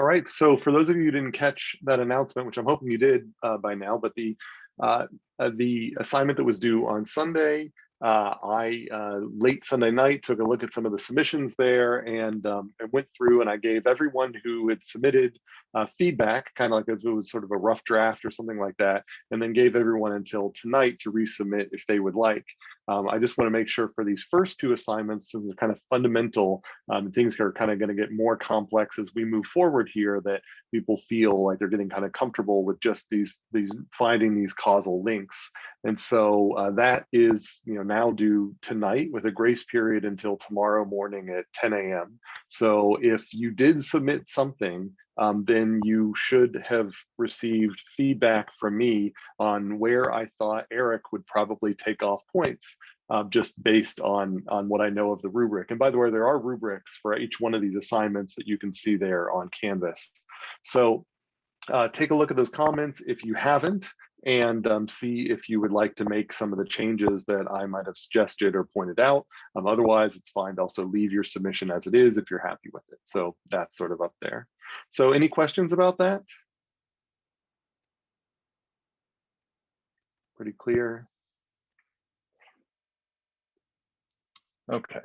All right, so for those of you who didn't catch that announcement, which I'm hoping you did by now, but the assignment that was due on Sunday, I late Sunday night took a look at some of the submissions there and went through, and I gave everyone who had submitted feedback, kind of like if it was sort of a rough draft or something like that, and then gave everyone until tonight to resubmit if they would like. I just want to make sure for these first two assignments, since they're kind of fundamental, things are kind of going to get more complex as we move forward here, that people feel like they're getting kind of comfortable with just these finding these causal links. And so that is now due tonight with a grace period until tomorrow morning at 10 a.m. So if you did submit something, then you should have received feedback from me on where I thought Eric would probably take off points, just based on what I know of the rubric. And by the way, there are rubrics for each one of these assignments that you can see there on Canvas. So take a look at those comments if you haven't, and see if you would like to make some of the changes that I might have suggested or pointed out. Otherwise, it's fine to also leave your submission as it is if you're happy with it. So that's sort of up there. So any questions about that? Pretty clear. Okay,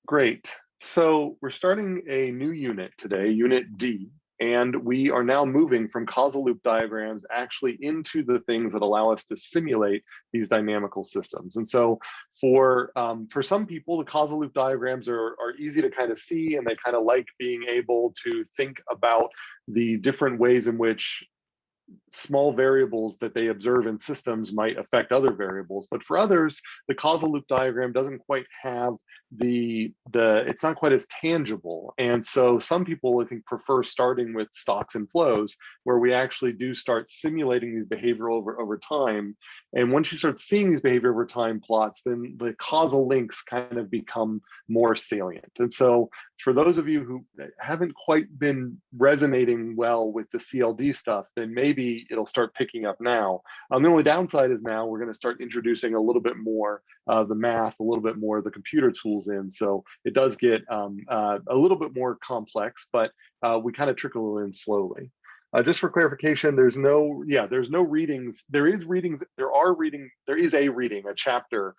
great. So we're starting a new unit today, Unit D. And we are now moving from causal loop diagrams actually into the things that allow us to simulate these dynamical systems. And so for some people, the causal loop diagrams are easy to kind of see, and they kind of like being able to think about the different ways in which small variables that they observe in systems might affect other variables. But for others, the causal loop diagram doesn't quite have it's not quite as tangible. And so some people, I think, prefer starting with stocks and flows, where we actually do start simulating these behavior over time. And once you start seeing these behavior over time plots, then the causal links kind of become more salient. And so for those of you who haven't quite been resonating well with the CLD stuff, then maybe it'll start picking up now. The only downside is now we're going to start introducing a little bit more of the math, a little bit more of the computer tools in. So it does get a little bit more complex, but we kind of trickle in slowly. Just for clarification, there's no readings. There is a reading, a chapter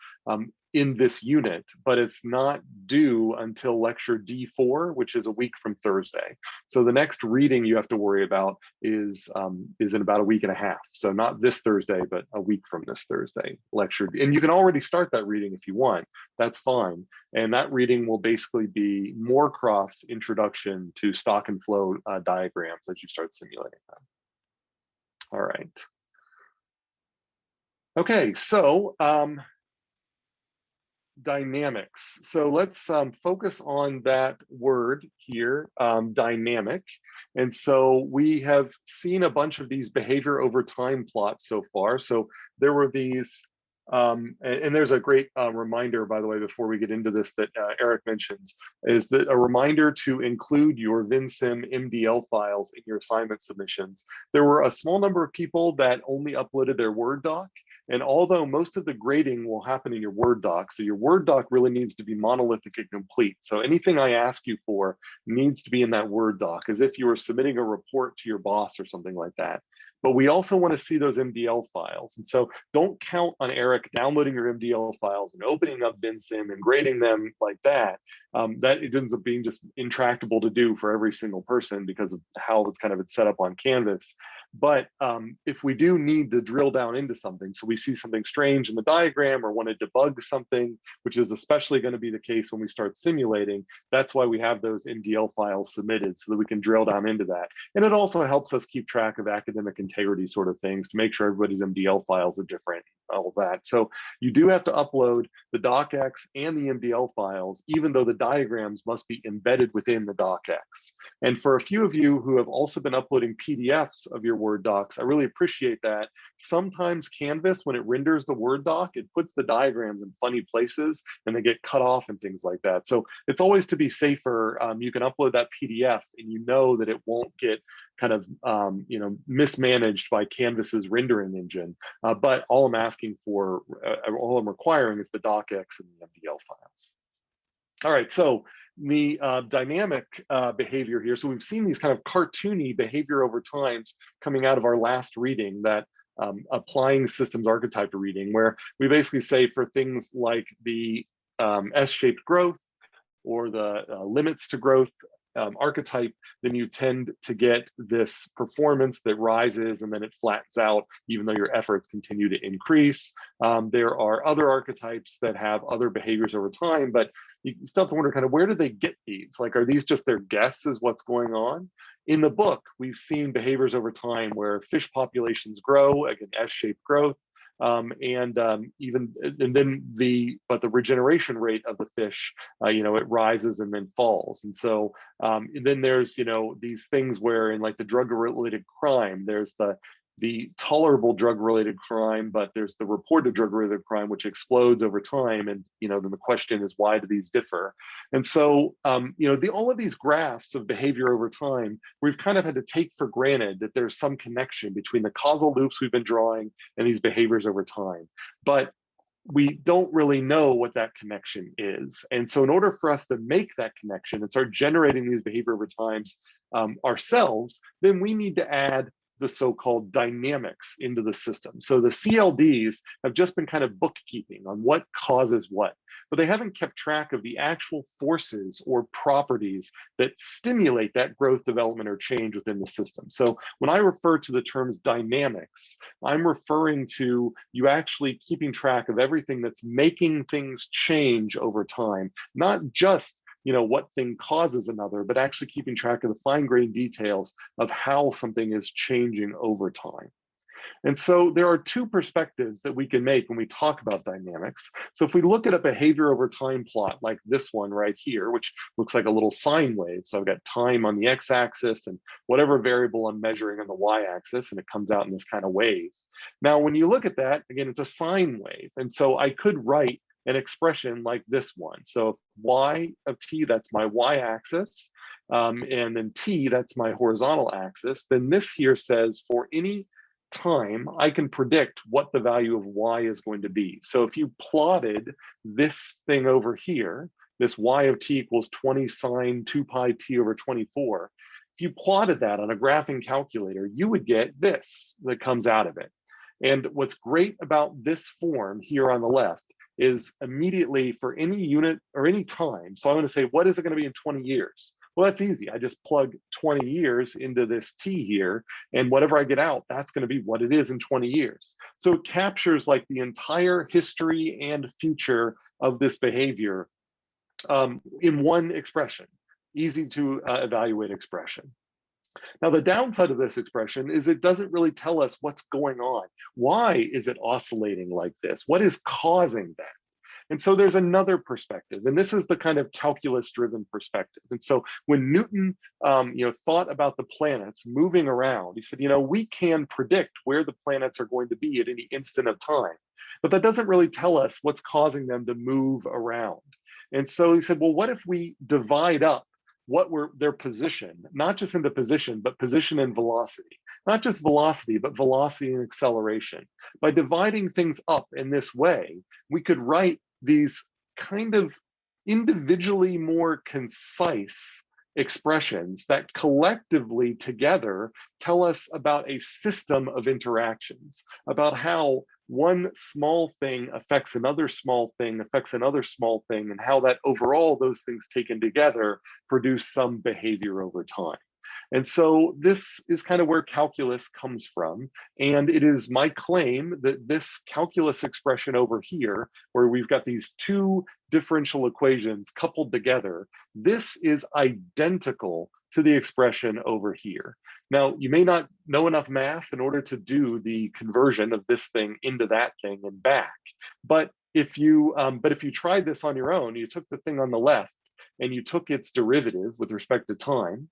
in this unit, but it's not due until lecture D4, which is a week from Thursday. So the next reading you have to worry about is in about a week and a half. So not this Thursday, but a week from this Thursday lecture. And you can already start that reading if you want. That's fine. And that reading will basically be Moorcroft's introduction to stock and flow diagrams as you start simulating them. All right. Okay, so dynamics. So let's focus on that word here, dynamic. And so we have seen a bunch of these behavior over time plots so far. So there were these, and there's a great reminder, by the way, before we get into this that Eric mentions, is that a reminder to include your VinSim MDL files in your assignment submissions. There were a small number of people that only uploaded their Word doc. And although most of the grading will happen in your Word doc, so your Word doc really needs to be monolithic and complete. So anything I ask you for needs to be in that Word doc, as if you were submitting a report to your boss or something like that. But we also want to see those MDL files. And so don't count on Eric downloading your MDL files and opening up VinSim and grading them like that. That it ends up being just intractable to do for every single person because of how it's kind of set up on Canvas. But if we do need to drill down into something, so we see something strange in the diagram or want to debug something, which is especially going to be the case when we start simulating, that's why we have those MDL files submitted so that we can drill down into that. And it also helps us keep track of academic integrity sort of things to make sure everybody's MDL files are different, all of that. So you do have to upload the docx and the MDL files, even though the diagrams must be embedded within the docx. And for a few of you who have also been uploading PDFs of your Word docs, I really appreciate that. Sometimes Canvas, when it renders the Word doc, it puts the diagrams in funny places and they get cut off and things like that. So it's always to be safer. You can upload that PDF and you know that it won't get kind of mismanaged by Canvas's rendering engine. But all I'm asking for, all I'm requiring is the docx and the MDL files. All right, so The dynamic behavior here, so we've seen these kind of cartoony behavior over times coming out of our last reading, that applying systems archetype reading, where we basically say for things like the S-shaped growth or the limits to growth archetype, then you tend to get this performance that rises and then it flattens out, even though your efforts continue to increase. There are other archetypes that have other behaviors over time, but you still have to wonder kind of where did they get these? Like, are these just their guess is what's going on? In the book, we've seen behaviors over time where fish populations grow, again, S-shaped growth, and then the regeneration rate of the fish, it rises and then falls. And so then there's these things where in like the drug-related crime, there's the tolerable drug-related crime, but there's the reported drug-related crime, which explodes over time. And then the question is, why do these differ? And so all of these graphs of behavior over time, we've kind of had to take for granted that there's some connection between the causal loops we've been drawing and these behaviors over time. But we don't really know what that connection is. And so in order for us to make that connection and start generating these behavior over times ourselves, then we need to add the so-called dynamics into the system. So the CLDs have just been kind of bookkeeping on what causes what, but they haven't kept track of the actual forces or properties that stimulate that growth, development, or change within the system. So when I refer to the terms dynamics, I'm referring to you actually keeping track of everything that's making things change over time, not just what thing causes another, but actually keeping track of the fine-grained details of how something is changing over time. And so there are two perspectives that we can make when we talk about dynamics. So if we look at a behavior over time plot like this one right here, which looks like a little sine wave. So I've got time on the x-axis and whatever variable I'm measuring on the y-axis, and it comes out in this kind of wave. Now, when you look at that, again, it's a sine wave. And so I could write an expression like this one. So y of t, that's my y-axis, and then t, that's my horizontal axis. Then this here says for any time, I can predict what the value of y is going to be. So if you plotted this thing over here, this y of t equals 20 sine 2 pi t over 24, if you plotted that on a graphing calculator, you would get this that comes out of it. And what's great about this form here on the left is immediately for any unit or any time. So I'm going to say, what is it going to be in 20 years? Well, that's easy. I just plug 20 years into this t here, and whatever I get out, that's going to be what it is in 20 years. So it captures like the entire history and future of this behavior in one expression, easy to evaluate expression. Now, the downside of this expression is it doesn't really tell us what's going on. Why is it oscillating like this? What is causing that? And so there's another perspective, and this is the kind of calculus-driven perspective. And so when Newton, thought about the planets moving around, he said, we can predict where the planets are going to be at any instant of time, but that doesn't really tell us what's causing them to move around. And so he said, well, what if we divide up what were their position, not just into position, but position and velocity, not just velocity, but velocity and acceleration. By dividing things up in this way, we could write these kind of individually more concise expressions that collectively together tell us about a system of interactions, about how one small thing affects another small thing, affects another small thing, and how that overall those things taken together produce some behavior over time. And so this is kind of where calculus comes from. And it is my claim that this calculus expression over here, where we've got these two differential equations coupled together, this is identical to the expression over here. Now, you may not know enough math in order to do the conversion of this thing into that thing and back. But if you tried this on your own, you took the thing on the left and you took its derivative with respect to time,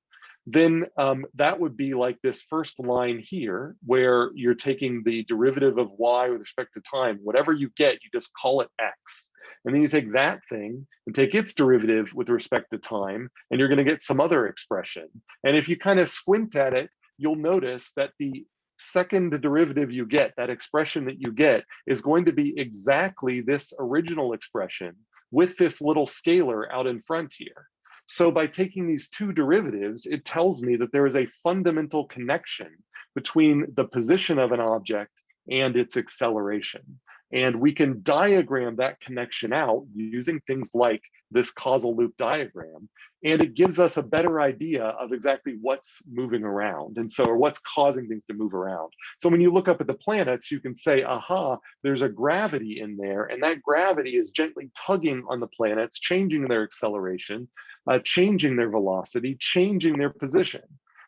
then that would be like this first line here, where you're taking the derivative of y with respect to time. Whatever you get, you just call it x. And then you take that thing and take its derivative with respect to time, and you're going to get some other expression. And if you kind of squint at it, you'll notice that the second derivative you get, that expression that you get, is going to be exactly this original expression with this little scalar out in front here. So by taking these two derivatives, it tells me that there is a fundamental connection between the position of an object and its acceleration. And we can diagram that connection out using things like this causal loop diagram. And it gives us a better idea of exactly what's moving around. And so, or what's causing things to move around. So when you look up at the planets, you can say, aha, there's a gravity in there. And that gravity is gently tugging on the planets, changing their acceleration, changing their velocity, changing their position.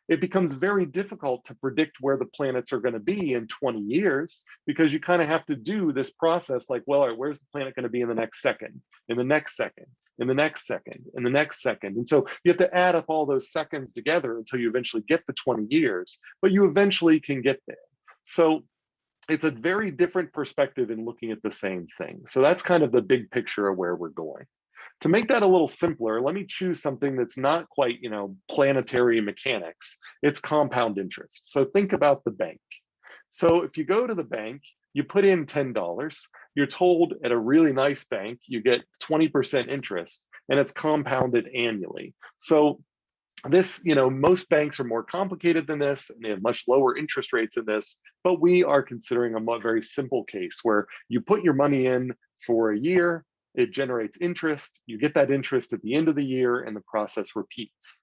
It becomes very difficult to predict where the planets are going to be in 20 years because you kind of have to do this process like, well, all right, where's the planet going to be in the next second, in the next second, in the next second, in the next second. And so you have to add up all those seconds together until you eventually get the 20 years, but you eventually can get there. So it's a very different perspective in looking at the same thing. So that's kind of the big picture of where we're going. To make that a little simpler, let me choose something that's not quite, planetary mechanics. It's compound interest. So think about the bank. So if you go to the bank, you put in $10, you're told at a really nice bank, you get 20% interest and it's compounded annually. So this, most banks are more complicated than this and they have much lower interest rates than this, but we are considering a very simple case where you put your money in for a year, it generates interest, you get that interest at the end of the year, and the process repeats.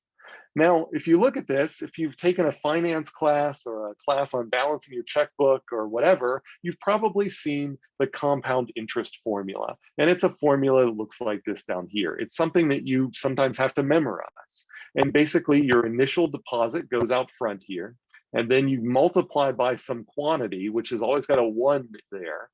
Now, if you look at this, if you've taken a finance class or a class on balancing your checkbook or whatever, you've probably seen the compound interest formula. And it's a formula that looks like this down here. It's something that you sometimes have to memorize. And basically, your initial deposit goes out front here, and then you multiply by some quantity, which has always got a 1 there,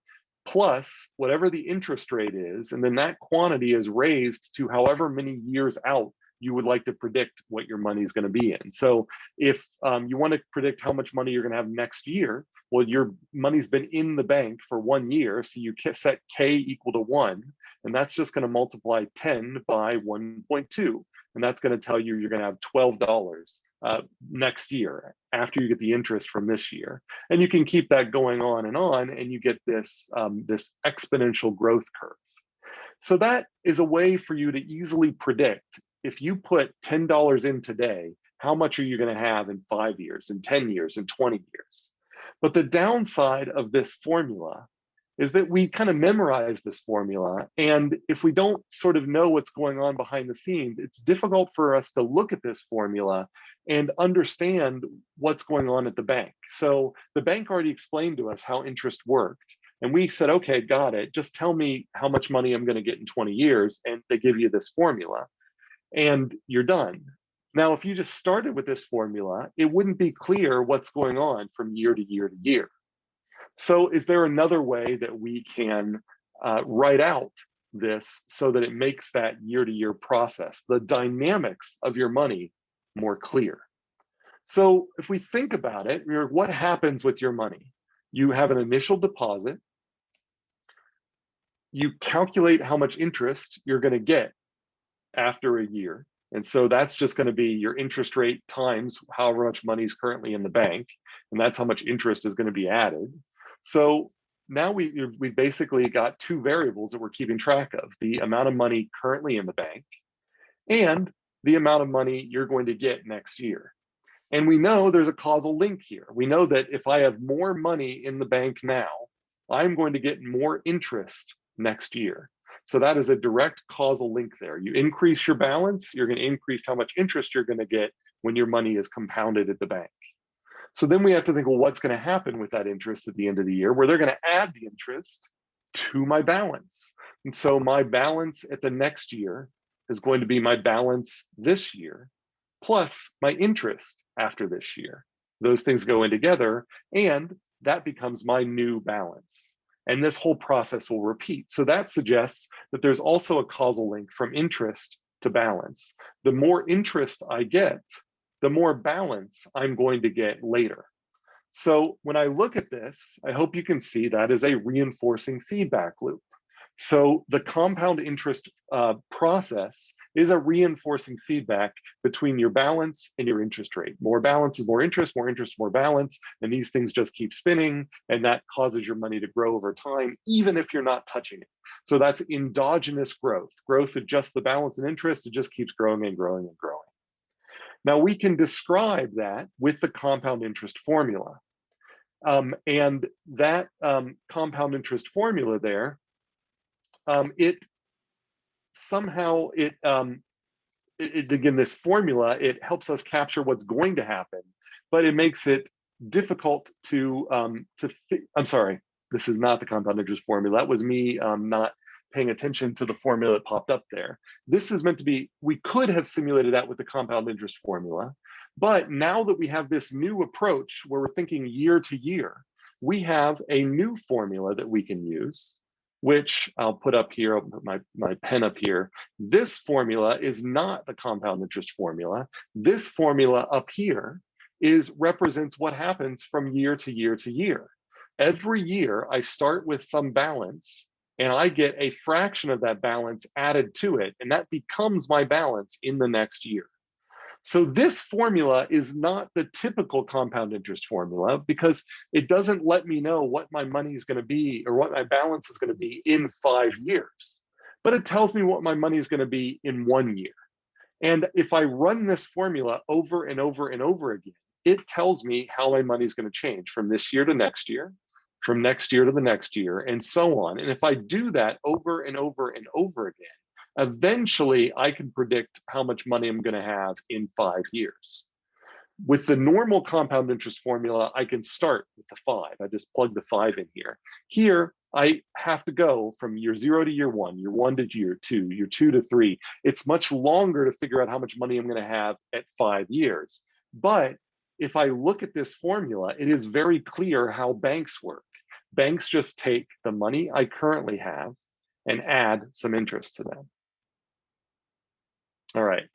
plus whatever the interest rate is, and then that quantity is raised to however many years out you would like to predict what your money is going to be in. So if you want to predict how much money you're going to have next year, well, your money's been in the bank for 1 year, so you set K equal to 1, and that's just going to multiply 10 by 1.2, and that's going to tell you you're going to have $12 next year after you get the interest from this year. And you can keep that going on, and you get this, this exponential growth curve. So that is a way for you to easily predict, if you put $10 in today, how much are you going to have in 5 years, in 10 years, in 20 years? But the downside of this formula is that we kind of memorize this formula. And if we don't sort of know what's going on behind the scenes, it's difficult for us to look at this formula and understand what's going on at the bank. So the bank already explained to us how interest worked. And we said, okay, got it. Just tell me how much money I'm going to get in 20 years. And they give you this formula and you're done. Now, if you just started with this formula, it wouldn't be clear what's going on from year to year to year. So is there another way that we can write out this so that it makes that year-to-year process, the dynamics of your money, more clear? So if we think about it, what happens with your money? You have an initial deposit. You calculate how much interest you're going to get after a year. And so that's just going to be your interest rate times however much money is currently in the bank. And that's how much interest is going to be added. So now we basically got two variables that we're keeping track of: the amount of money currently in the bank and the amount of money you're going to get next year. And we know there's a causal link here. We know that if I have more money in the bank now, I'm going to get more interest next year. So that is a direct causal link there. You increase your balance, you're going to increase how much interest you're going to get when your money is compounded at the bank. So then we have to think, well, what's going to happen with that interest at the end of the year, where they're going to add the interest to my balance. And so my balance at the next year is going to be my balance this year, plus my interest after this year. Those things go in together, and that becomes my new balance. And this whole process will repeat. So that suggests that there's also a causal link from interest to balance. The more interest I get, the more balance I'm going to get later. So when I look at this, I hope you can see that as a reinforcing feedback loop. So the compound interest process is a reinforcing feedback between your balance and your interest rate. More balance is more interest, more balance, and these things just keep spinning, and that causes your money to grow over time, even if you're not touching it. So that's endogenous growth. Growth adjusts the balance and interest, it just keeps growing and growing and growing. Now we can describe that with the compound interest formula. And that compound interest formula there, it somehow, again, this formula, it helps us capture what's going to happen, but it makes it difficult to I'm sorry, this is not the compound interest formula. That was me not paying attention to the formula that popped up there. This is meant to be, we could have simulated that with the compound interest formula, but now that we have this new approach where we're thinking year to year, we have a new formula that we can use, which I'll put up here. I'll put my pen up here. This formula is not the compound interest formula. This formula up here represents what happens from year to year to year. Every year I start with some balance and I get a fraction of that balance added to it, and that becomes my balance in the next year. So this formula is not the typical compound interest formula because it doesn't let me know what my money is going to be or what my balance is going to be in 5 years, but it tells me what my money is going to be in 1 year. And if I run this formula over and over and over again, it tells me how my money is going to change from this year to next year, from next year to the next year, and so on. And if I do that over and over and over again, eventually I can predict how much money I'm going to have in 5 years. With the normal compound interest formula, I can start with the 5. I just plug the 5 in here. Here, I have to go from year 0 to year 1, year 1 to year 2, year 2 to 3. It's much longer to figure out how much money I'm going to have at 5 years. But if I look at this formula, it is very clear how banks work. Banks just take the money I currently have and add some interest to them. All right.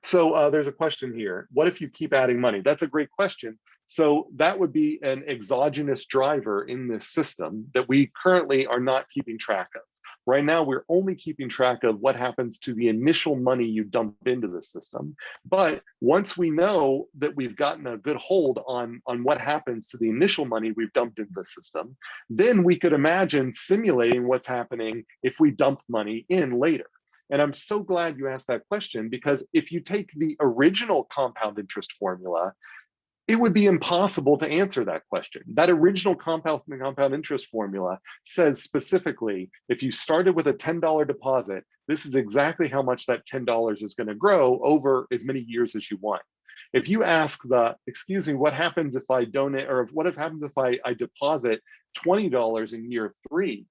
So there's a question here. What if you keep adding money? That's a great question. So that would be an exogenous driver in this system that we currently are not keeping track of. Right now, we're only keeping track of what happens to the initial money you dump into the system. But once we know that we've gotten a good hold on what happens to the initial money we've dumped into the system, then we could imagine simulating what's happening if we dump money in later. And I'm so glad you asked that question, because if you take the original compound interest formula, it would be impossible to answer that question. That original compound interest formula says specifically, if you started with a $10 deposit, this is exactly how much that $10 is going to grow over as many years as you want. If you ask excuse me, what happens if I donate, or what happens if I deposit $20 in year 3,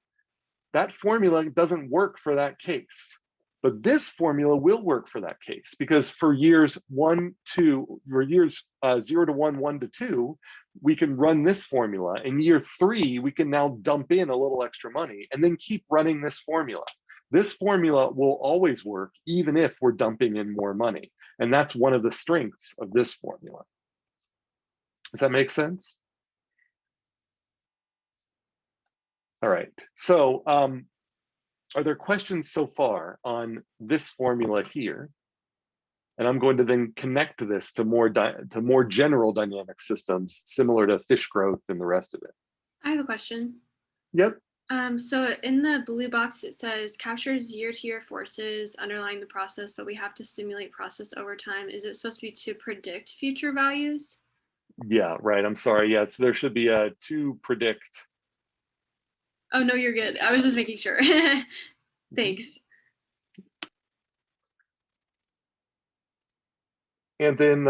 that formula doesn't work for that case. But this formula will work for that case, because for years 0 to 1, 1 to 2, we can run this formula. In year 3, we can now dump in a little extra money and then keep running this formula. This formula will always work, even if we're dumping in more money. And that's one of the strengths of this formula. Does that make sense? All right. So, are there questions so far on this formula here? And I'm going to then connect this to more general dynamic systems, similar to fish growth and the rest of it. I have a question. Yep. So in the blue box, it says captures year-to-year forces underlying the process, but we have to simulate process over time. Is it supposed to be to predict future values? Yeah, right. I'm sorry. Yeah, there should be a to predict. Oh, no, you're good. I was just making sure. Thanks. And then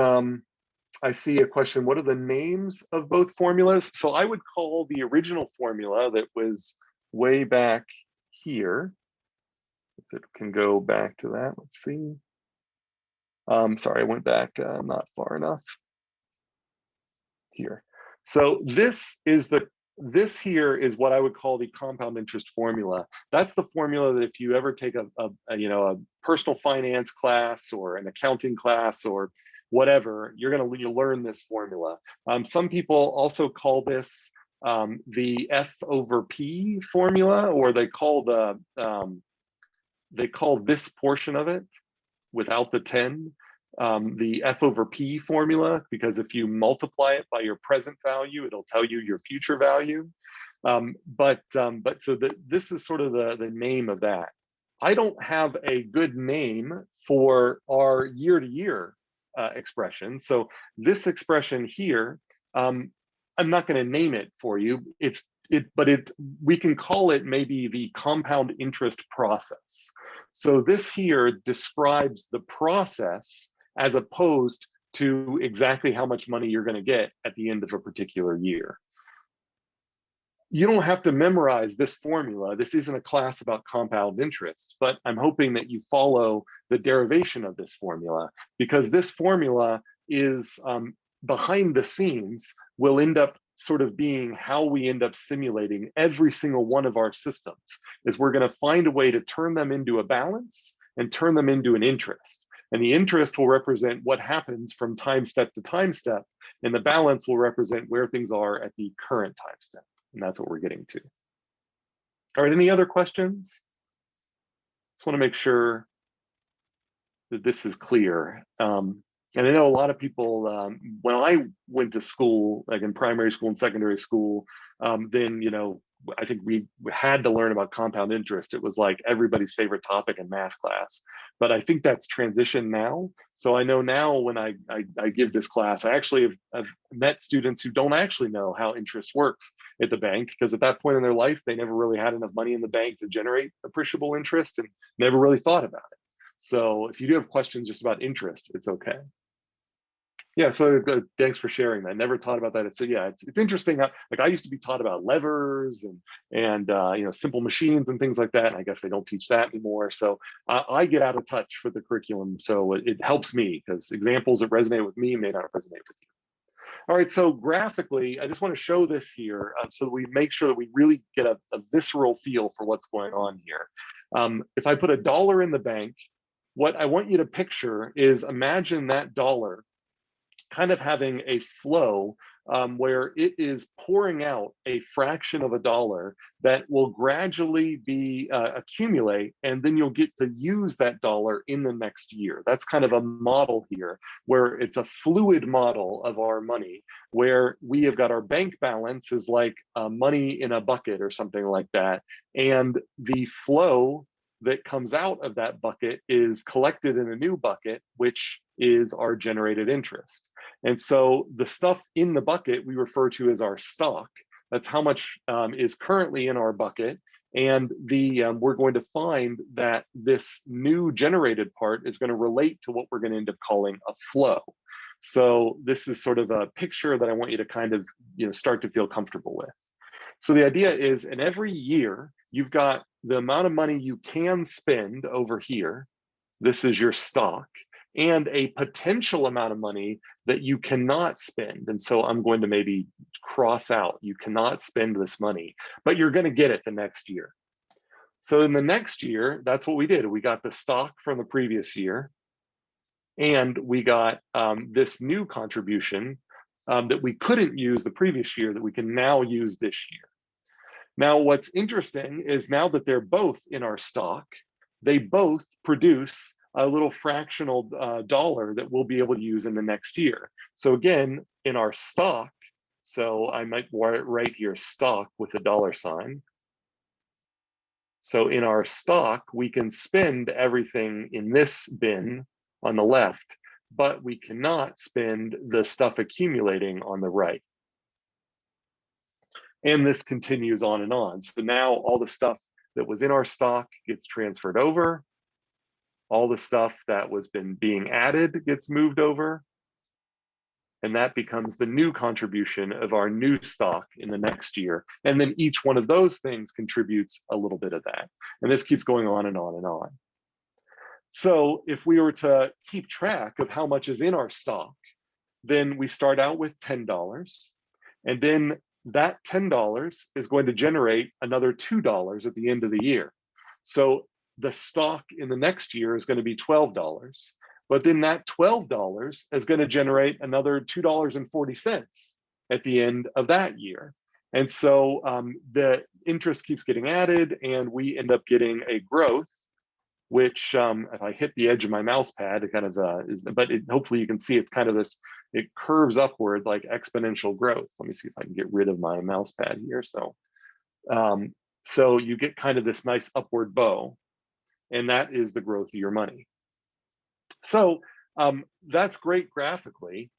I see a question, what are the names of both formulas? So I would call the original formula that was way back here, if it can go back to that, let's see. Sorry, I went back not far enough. Here. So this here is what I would call the compound interest formula. That's the formula that if you ever take a personal finance class or an accounting class or whatever, you'll learn this formula. Some people also call this the F over P formula, or they call this portion of it without the 10, the F over P formula, because if you multiply it by your present value, it'll tell you your future value. This is sort of the name of that. I don't have a good name for our year-to-year expression. So this expression here, I'm not going to name it for you. We can call it maybe the compound interest process. So this here describes the process as opposed to exactly how much money you're going to get at the end of a particular year. You don't have to memorize this formula. This isn't a class about compound interest, but I'm hoping that you follow the derivation of this formula, because this formula is behind the scenes will end up sort of being how we end up simulating every single one of our systems, is we're going to find a way to turn them into a balance and turn them into an interest. And the interest will represent what happens from time step to time step, and the balance will represent where things are at the current time step. And that's what we're getting to. All right, any other questions? Just want to make sure that this is clear. And I know a lot of people, when I went to school, like in primary school and secondary school, then, you know, I think we had to learn about compound interest. It was like everybody's favorite topic in math class. But I think that's transitioned now. So I know now when I give this class, I actually have met students who don't actually know how interest works at the bank, because at that point in their life, they never really had enough money in the bank to generate appreciable interest and never really thought about it. So if you do have questions just about interest, it's okay. Yeah, so thanks for sharing that. Never thought about that. It's interesting how, like, I used to be taught about levers and you know, simple machines and things like that. And I guess they don't teach that anymore. So I get out of touch with the curriculum. So it helps me, because examples that resonate with me may not resonate with you. All right, so graphically, I just want to show this here so that we make sure that we really get a visceral feel for what's going on here. If I put $1 in the bank, what I want you to picture is, imagine that dollar kind of having a flow where it is pouring out a fraction of $1 that will gradually be accumulate, and then you'll get to use that dollar in the next year. That's kind of a model here, where it's a fluid model of our money, where we have got our bank balance is like money in a bucket or something like that, and the flow that comes out of that bucket is collected in a new bucket, which is our generated interest. And so the stuff in the bucket we refer to as our stock. That's how much is currently in our bucket. And we're going to find that this new generated part is going to relate to what we're going to end up calling a flow. So this is sort of a picture that I want you to kind of, you know, start to feel comfortable with. So the idea is, in every year, you've got the amount of money you can spend over here. This is your stock, and a potential amount of money that you cannot spend. And so I'm going to maybe cross out, you cannot spend this money, but you're going to get it the next year. So in the next year, that's what we did. We got the stock from the previous year, and we got this new contribution that we couldn't use the previous year that we can now use this year. Now, what's interesting is, now that they're both in our stock, they both produce a little fractional dollar that we'll be able to use in the next year. So again, in our stock, so I might write here stock with a $sign. So in our stock, we can spend everything in this bin on the left, but we cannot spend the stuff accumulating on the right. And this continues on and on. So now all the stuff that was in our stock gets transferred over. All the stuff that was being added gets moved over. And that becomes the new contribution of our new stock in the next year. And then each one of those things contributes a little bit of that. And this keeps going on and on and on. So if we were to keep track of how much is in our stock, then we start out with $10. And then that $10 is going to generate another $2 at the end of the year. So the stock in the next year is going to be $12, but then that $12 is going to generate another $2.40 at the end of that year. And so the interest keeps getting added, and we end up getting a growth, which if I hit the edge of my mouse pad, it kind of is, but hopefully you can see it's kind of this, it curves upward like exponential growth. Let me see if I can get rid of my mouse pad here. So you get kind of this nice upward bow, and that is the growth of your money. So that's great graphically.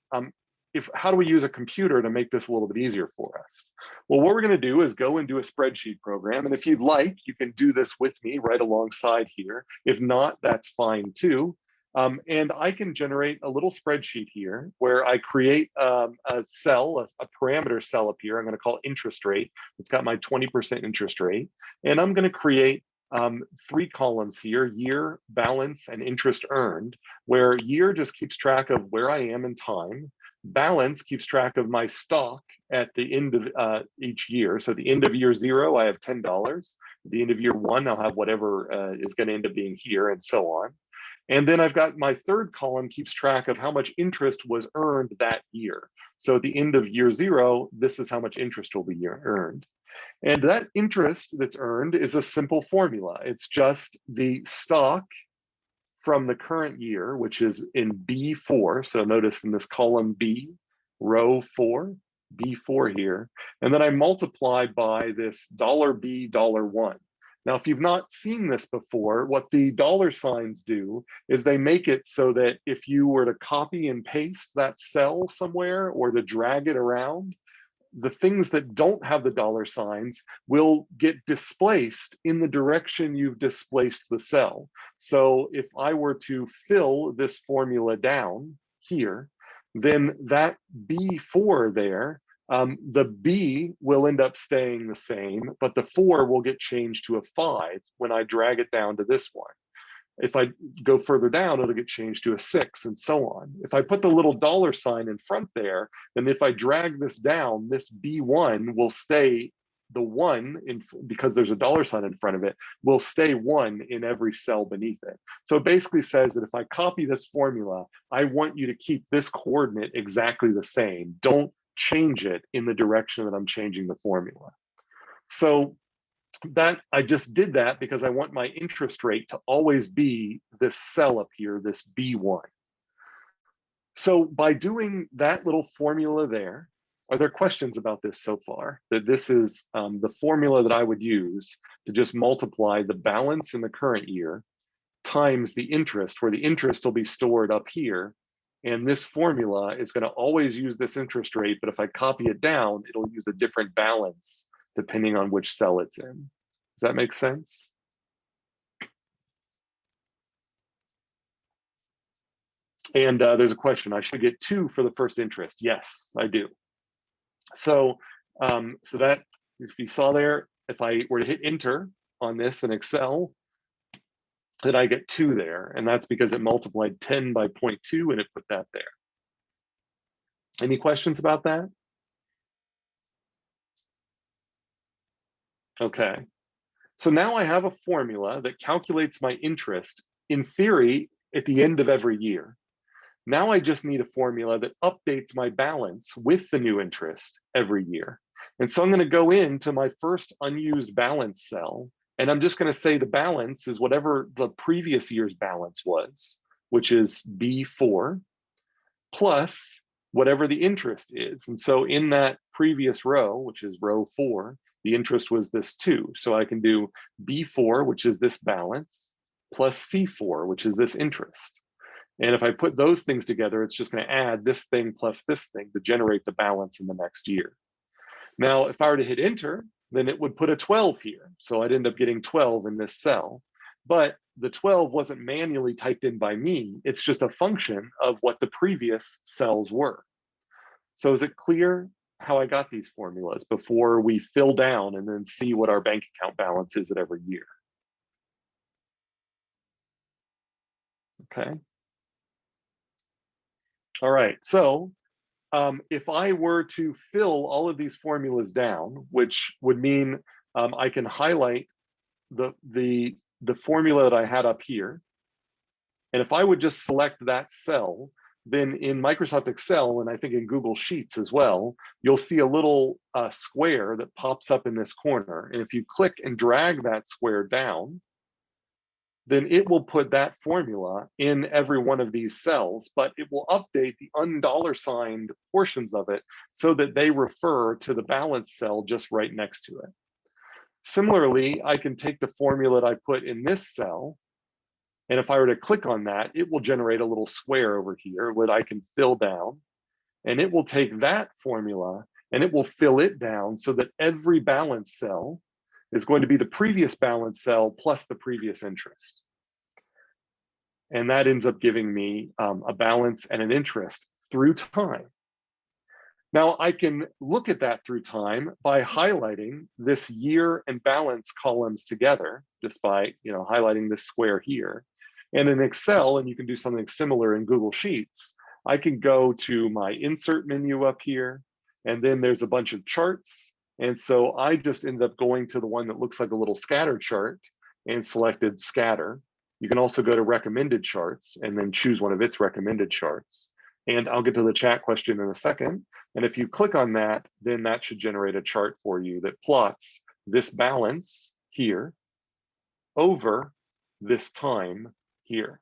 How do we use a computer to make this a little bit easier for us? Well, what we're going to do is go and do a spreadsheet program. And if you'd like, you can do this with me right alongside here. If not, that's fine too. And I can generate a little spreadsheet here where I create a cell, a parameter cell up here. I'm going to call it interest rate. It's got my 20% interest rate. And I'm going to create 3 columns here: year, balance, and interest earned, where year just keeps track of where I am in time. Balance keeps track of my stock at the end of each year. So at the end of year 0, I have $10. At the end of year 1, I'll have whatever is going to end up being here, and so on. And then I've got my 3rd column keeps track of how much interest was earned that year. So at the end of year 0, this is how much interest will be earned. And that interest that's earned is a simple formula. It's just the stock from the current year, which is in B4. So notice in this column B, row 4, B4 here. And then I multiply by this $B, $1. Now, if you've not seen this before, what the dollar signs do is they make it so that if you were to copy and paste that cell somewhere or to drag it around, the things that don't have the dollar signs will get displaced in the direction you've displaced the cell. So if I were to fill this formula down here, then that B4 there, the B will end up staying the same, but the 4 will get changed to a 5 when I drag it down to this one. If I go further down, it'll get changed to a 6, and so on. If I put the little dollar sign in front there, then if I drag this down, this B1 will stay the 1, because there's a dollar sign in front of it, will stay 1 in every cell beneath it. So it basically says that if I copy this formula, I want you to keep this coordinate exactly the same. Don't change it in the direction that I'm changing the formula. So that I just did that because I want my interest rate to always be this cell up here, this B1. So by doing that little formula there, are there questions about this so far? That this is the formula that I would use to just multiply the balance in the current year times the interest, where the interest will be stored up here. And this formula is going to always use this interest rate, but if I copy it down, it'll use a different balance depending on which cell it's in. Does that make sense? And there's a question, I should get 2 for the first interest. Yes, I do. So, so that, if you saw there, if I were to hit enter on this in Excel, then I get 2 there. And that's because it multiplied 10 by 0.2 and it put that there. Any questions about that? Okay. So now I have a formula that calculates my interest, in theory, at the end of every year. Now I just need a formula that updates my balance with the new interest every year. And so I'm going to go into my first unused balance cell, and I'm just going to say the balance is whatever the previous year's balance was, which is B4, plus whatever the interest is. And so in that previous row, which is row 4, the interest was this 2. So I can do B4, which is this balance, plus C4, which is this interest. And if I put those things together, it's just going to add this thing plus this thing to generate the balance in the next year. Now, if I were to hit enter, then it would put a 12 here. So I'd end up getting 12 in this cell. But the 12 wasn't manually typed in by me. It's just a function of what the previous cells were. So is it clear how I got these formulas before we fill down and then see what our bank account balance is at every year? Okay. All right, so if I were to fill all of these formulas down, which would mean I can highlight the formula that I had up here, and if I would just select that cell, then in Microsoft Excel, and I think in Google Sheets as well, you'll see a little square that pops up in this corner. And if you click and drag that square down, then it will put that formula in every one of these cells, but it will update the $signed portions of it so that they refer to the balance cell just right next to it. Similarly, I can take the formula that I put in this cell, and if I were to click on that, it will generate a little square over here that I can fill down, and it will take that formula and it will fill it down so that every balance cell is going to be the previous balance cell plus the previous interest. And that ends up giving me a balance and an interest through time. Now I can look at that through time by highlighting this year and balance columns together, just by highlighting this square here. And in Excel, and you can do something similar in Google Sheets, I can go to my insert menu up here, and then there's a bunch of charts. And so I just ended up going to the one that looks like a little scatter chart and selected scatter. You can also go to recommended charts and then choose one of its recommended charts. And I'll get to the chat question in a second. And if you click on that, then that should generate a chart for you that plots this balance here over this time here.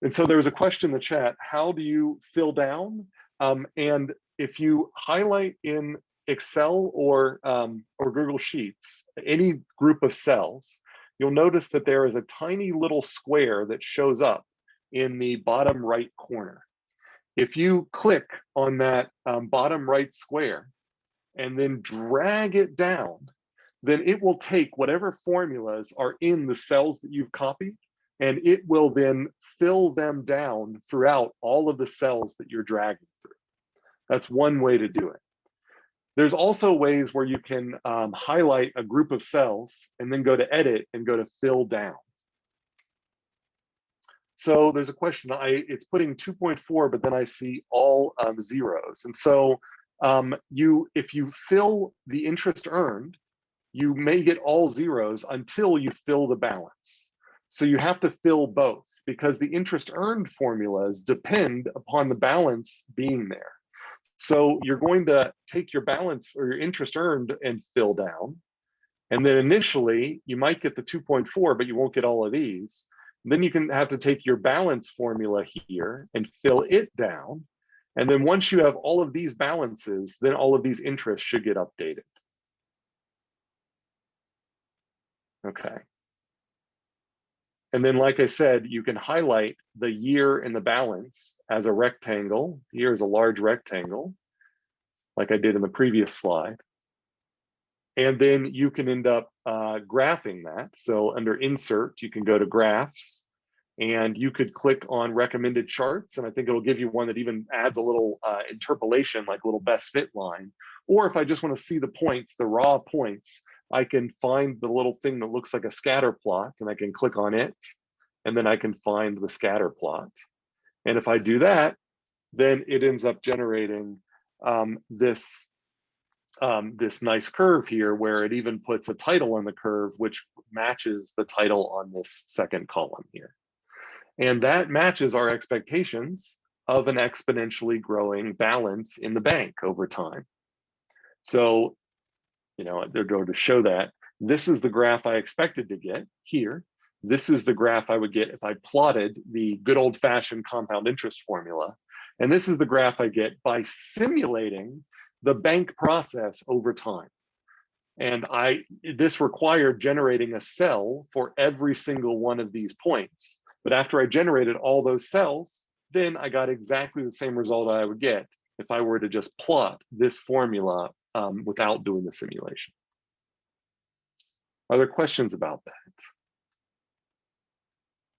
And so there was a question in the chat, how do you fill down? And if you highlight in Excel or Google Sheets, any group of cells, you'll notice that there is a tiny little square that shows up in the bottom right corner. If you click on that bottom right square and then drag it down, then it will take whatever formulas are in the cells that you've copied, and it will then fill them down throughout all of the cells that you're dragging through. That's one way to do it. There's also ways where you can highlight a group of cells and then go to edit and go to fill down. So there's a question, it's putting 2.4, but then I see all zeros. And so if you fill the interest earned, you may get all zeros until you fill the balance. So you have to fill both, because the interest earned formulas depend upon the balance being there. So you're going to take your balance or your interest earned and fill down. And then initially you might get the 2.4, but you won't get all of these. And then you can have to take your balance formula here and fill it down. And then once you have all of these balances, then all of these interests should get updated. Okay. And then, like I said, you can highlight the year and the balance as a rectangle. Here is a large rectangle, like I did in the previous slide. And then you can end up graphing that. So under Insert, you can go to Graphs, and you could click on Recommended Charts, and I think it'll give you one that even adds a little interpolation, like a little best fit line. Or if I just want to see the points, the raw points, I can find the little thing that looks like a scatter plot, and I can click on it, and then I can find the scatter plot. And if I do that, then it ends up generating this nice curve here, where it even puts a title on the curve, which matches the title on this second column here. And that matches our expectations of an exponentially growing balance in the bank over time. So, to show that, this is the graph I expected to get here. This is the graph I would get if I plotted the good old-fashioned compound interest formula. And this is the graph I get by simulating the bank process over time. And this required generating a cell for every single one of these points. But after I generated all those cells, then I got exactly the same result I would get if I were to just plot this formula without doing the simulation. Are there questions about that?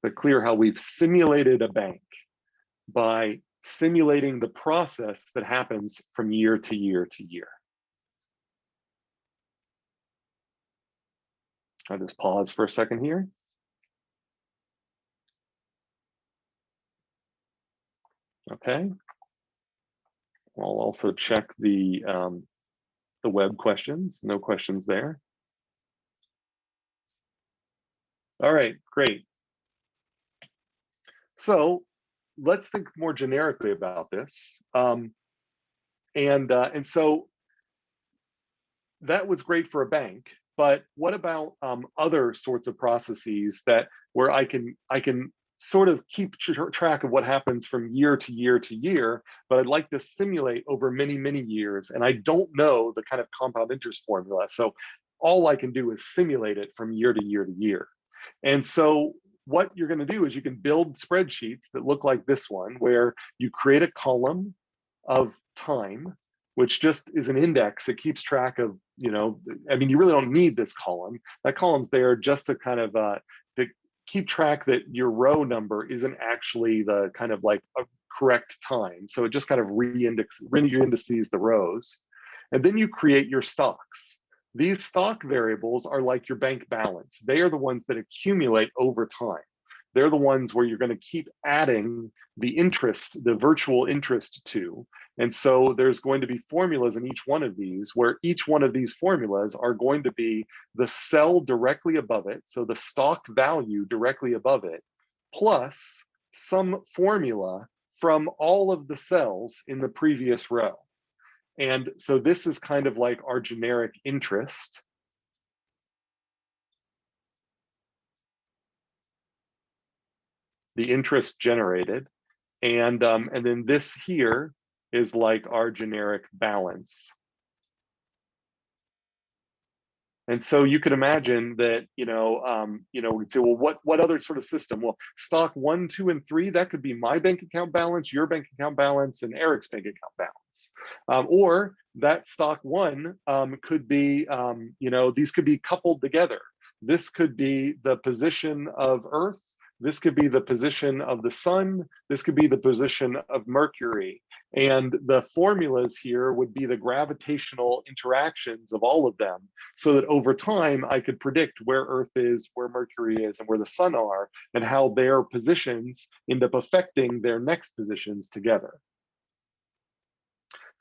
But clear how we've simulated a bank by simulating the process that happens from year to year to year. I'll just pause for a second here. Okay. I'll also check the web questions. No questions there. All right, great. So let's think more generically about this. And so that was great for a bank, but what about other sorts of processes that where I can sort of keep track of what happens from year to year to year, but I'd like to simulate over many, many years, and I don't know the kind of compound interest formula. So all I can do is simulate it from year to year to year. And so what you're going to do is you can build spreadsheets that look like this one, where you create a column of time, which just is an index that keeps track of, I mean, you really don't need this column. That column's there just to kind of to keep track that your row number isn't actually the kind of like a correct time. So it just kind of re-indices the rows. And then you create your stocks. These stock variables are like your bank balance. They are the ones that accumulate over time. They're the ones where you're going to keep adding the interest, the virtual interest to. And so there's going to be formulas in each one of these, where each one of these formulas are going to be the cell directly above it, so the stock value directly above it, plus some formula from all of the cells in the previous row. And so this is kind of like our generic interest. The interest generated. And then this here is like our generic balance. And so you could imagine that, we'd say, well, what other sort of system? Well, stock 1, 2, and 3, that could be my bank account balance, your bank account balance, and Eric's bank account balance. Or that stock 1 could be, these could be coupled together. This could be the position of Earth. This could be the position of the sun. This could be the position of Mercury. And the formulas here would be the gravitational interactions of all of them, so that over time I could predict where Earth is, where Mercury is, and where the sun are, and how their positions end up affecting their next positions together.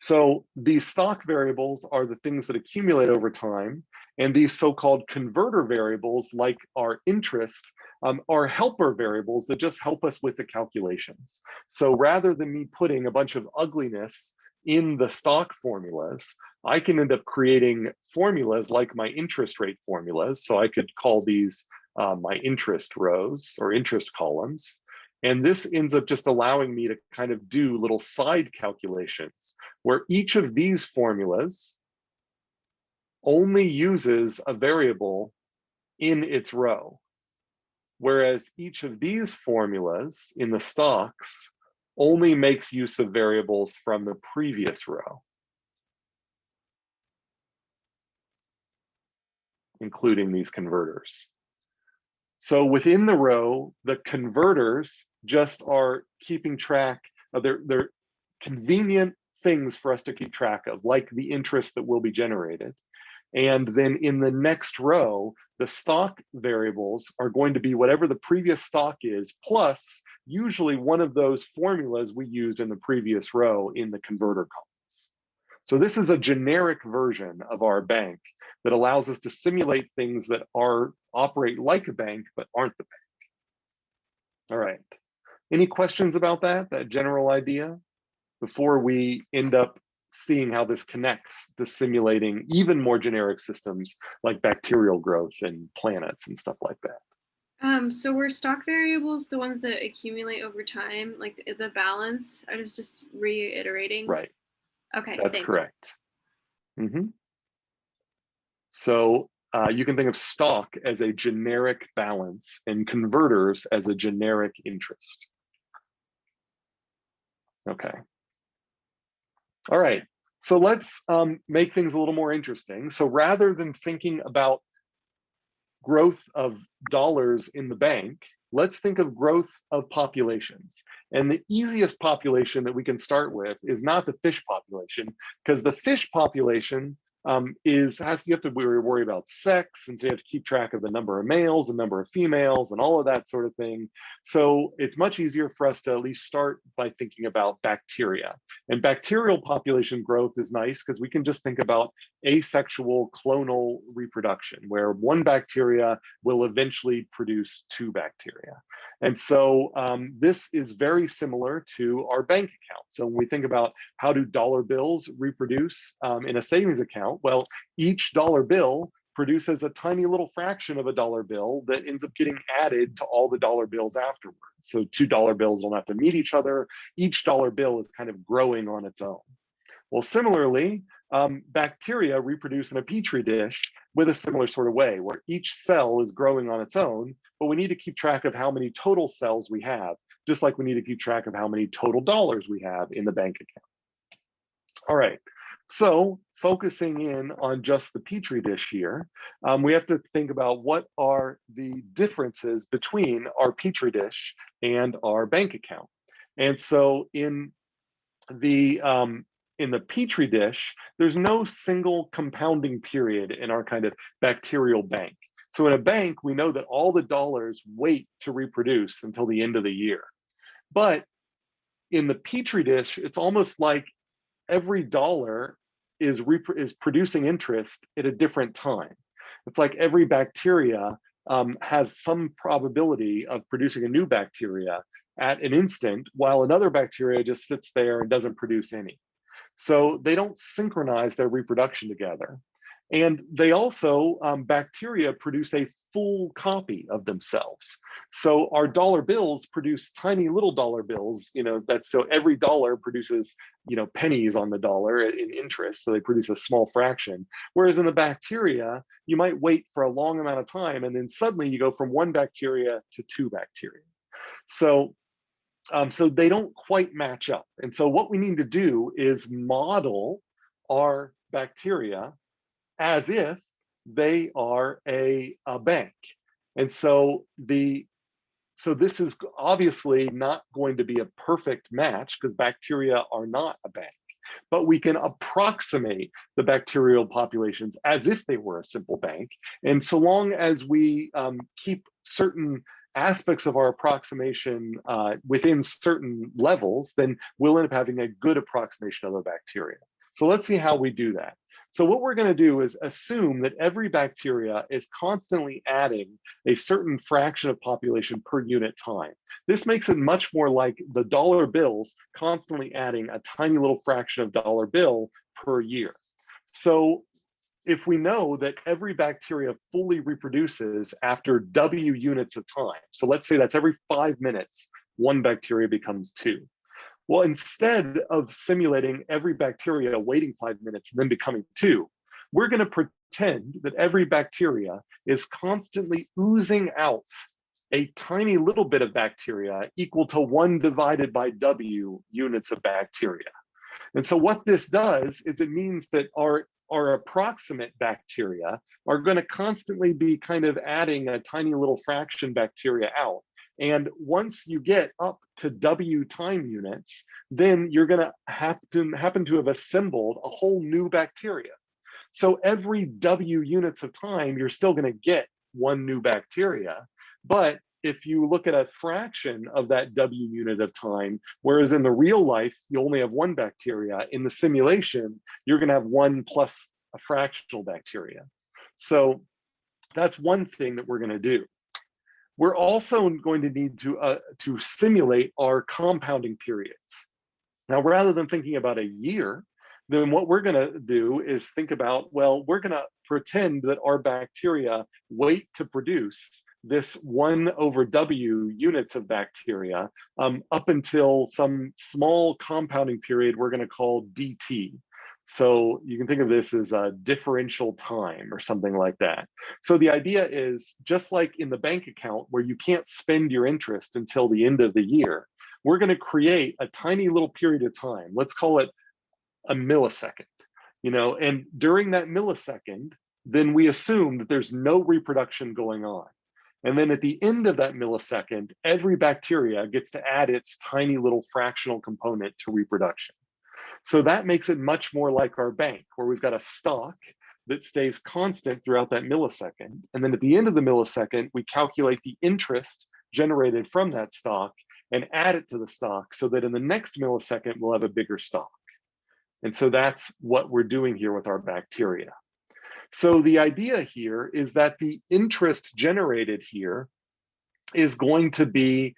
So these stock variables are the things that accumulate over time, and these so-called converter variables, like our interest, are helper variables that just help us with the calculations. So rather than me putting a bunch of ugliness in the stock formulas, I can end up creating formulas like my interest rate formulas. So I could call these my interest rows or interest columns. And this ends up just allowing me to kind of do little side calculations where each of these formulas only uses a variable in its row, whereas each of these formulas in the stocks only makes use of variables from the previous row, including these converters. So within the row, the converters just are keeping track of they're convenient things for us to keep track of, like the interest that will be generated. And then in the next row, the stock variables are going to be whatever the previous stock is, plus usually one of those formulas we used in the previous row in the converter columns. So this is a generic version of our bank that allows us to simulate things that operate like a bank, but aren't the bank. All right. Any questions about that general idea, before we end up seeing how this connects to simulating even more generic systems like bacterial growth and planets and stuff like that? So were stock variables the ones that accumulate over time, like the balance? I was just reiterating. Right. Okay. That's correct. So you can think of stock as a generic balance and converters as a generic interest. Okay. All right. So let's make things a little more interesting. So rather than thinking about growth of dollars in the bank, let's think of growth of populations. And the easiest population that we can start with is not the fish population, because the fish population you have to worry about sex, and so you have to keep track of the number of males, the number of females, and all of that sort of thing. So it's much easier for us to at least start by thinking about bacteria. And bacterial population growth is nice because we can just think about asexual clonal reproduction, where one bacteria will eventually produce 2 bacteria. And so this is very similar to our bank account. So when we think about how do dollar bills reproduce in a savings account, well, each dollar bill produces a tiny little fraction of a dollar bill that ends up getting added to all the dollar bills afterwards. So two dollar bills don't have to meet each other. Each dollar bill is kind of growing on its own. Well, similarly, bacteria reproduce in a Petri dish with a similar sort of way, where each cell is growing on its own, but we need to keep track of how many total cells we have, just like we need to keep track of how many total dollars we have in the bank account. All right, so focusing in on just the Petri dish here, we have to think about what are the differences between our Petri dish and our bank account. And so in the Petri dish, there's no single compounding period in our kind of bacterial bank. So in a bank, we know that all the dollars wait to reproduce until the end of the year. But in the Petri dish, it's almost like every dollar is producing interest at a different time. It's like every bacteria has some probability of producing a new bacteria at an instant, while another bacteria just sits there and doesn't produce any. So they don't synchronize their reproduction together. And they also, bacteria produce a full copy of themselves. So our dollar bills produce tiny little dollar bills, so every dollar produces, pennies on the dollar in interest. So they produce a small fraction. Whereas in the bacteria, you might wait for a long amount of time, and then suddenly you go from one bacteria to two bacteria. So they don't quite match up. And so what we need to do is model our bacteria as if they are a bank. And so this is obviously not going to be a perfect match because bacteria are not a bank, but we can approximate the bacterial populations as if they were a simple bank. And so long as we keep certain aspects of our approximation within certain levels, then we'll end up having a good approximation of the bacteria. So let's see how we do that. So what we're going to do is assume that every bacteria is constantly adding a certain fraction of population per unit time. This makes it much more like the dollar bills constantly adding a tiny little fraction of dollar bill per year. So if we know that every bacteria fully reproduces after W units of time, so let's say that's every 5 minutes, one bacteria becomes two. Well, instead of simulating every bacteria waiting 5 minutes and then becoming two, we're going to pretend that every bacteria is constantly oozing out a tiny little bit of bacteria equal to 1 divided by W units of bacteria. And so what this does is it means that our approximate bacteria are going to constantly be kind of adding a tiny little fraction bacteria out. And once you get up to W time units, then you're going to happen to have assembled a whole new bacteria. So every W units of time, you're still going to get one new bacteria. But if you look at a fraction of that W unit of time, whereas in the real life, you only have one bacteria, in the simulation, you're going to have one plus a fractional bacteria. So that's one thing that we're going to do. We're also going to need to simulate our compounding periods. Now, rather than thinking about a year, then what we're going to do is think about, well, we're going to pretend that our bacteria wait to produce this 1 over W units of bacteria up until some small compounding period we're going to call DT. So you can think of this as a differential time or something like that. So the idea is, just like in the bank account where you can't spend your interest until the end of the year, we're going to create a tiny little period of time. Let's call it a millisecond, and during that millisecond, then we assume that there's no reproduction going on. And then at the end of that millisecond, every bacteria gets to add its tiny little fractional component to reproduction. So that makes it much more like our bank, where we've got a stock that stays constant throughout that millisecond. And then at the end of the millisecond, we calculate the interest generated from that stock and add it to the stock so that in the next millisecond, we'll have a bigger stock. And so that's what we're doing here with our bacteria. So the idea here is that the interest generated here is going to be,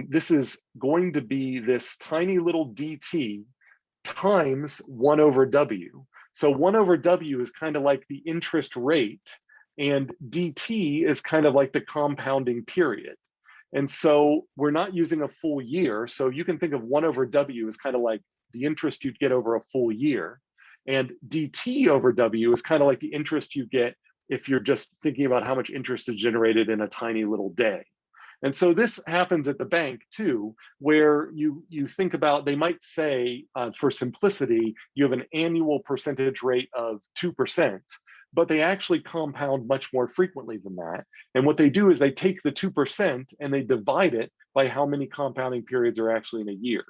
this is going to be this tiny little dt times 1 over w. So 1 over w is kind of like the interest rate, and dt is kind of like the compounding period. And so we're not using a full year. So you can think of 1 over w as kind of like the interest you'd get over a full year. And dt over w is kind of like the interest you get if you're just thinking about how much interest is generated in a tiny little day. And so this happens at the bank too, where you think about, they might say, for simplicity, you have an annual percentage rate of 2%, but they actually compound much more frequently than that. And what they do is they take the 2% and they divide it by how many compounding periods are actually in a year.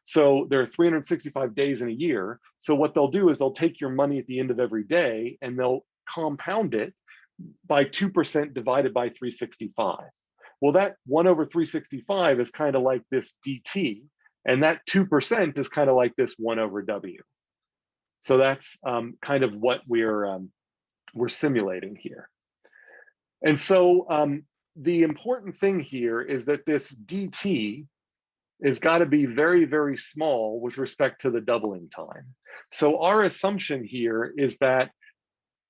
So there are 365 days in a year. So what they'll do is they'll take your money at the end of every day and they'll compound it by 2% divided by 365. Well, that 1 over 365 is kind of like this dt, and that 2% is kind of like this 1 over w. So that's kind of what we're simulating here. And so the important thing here is that this dt is got to be very, very small with respect to the doubling time. So our assumption here is that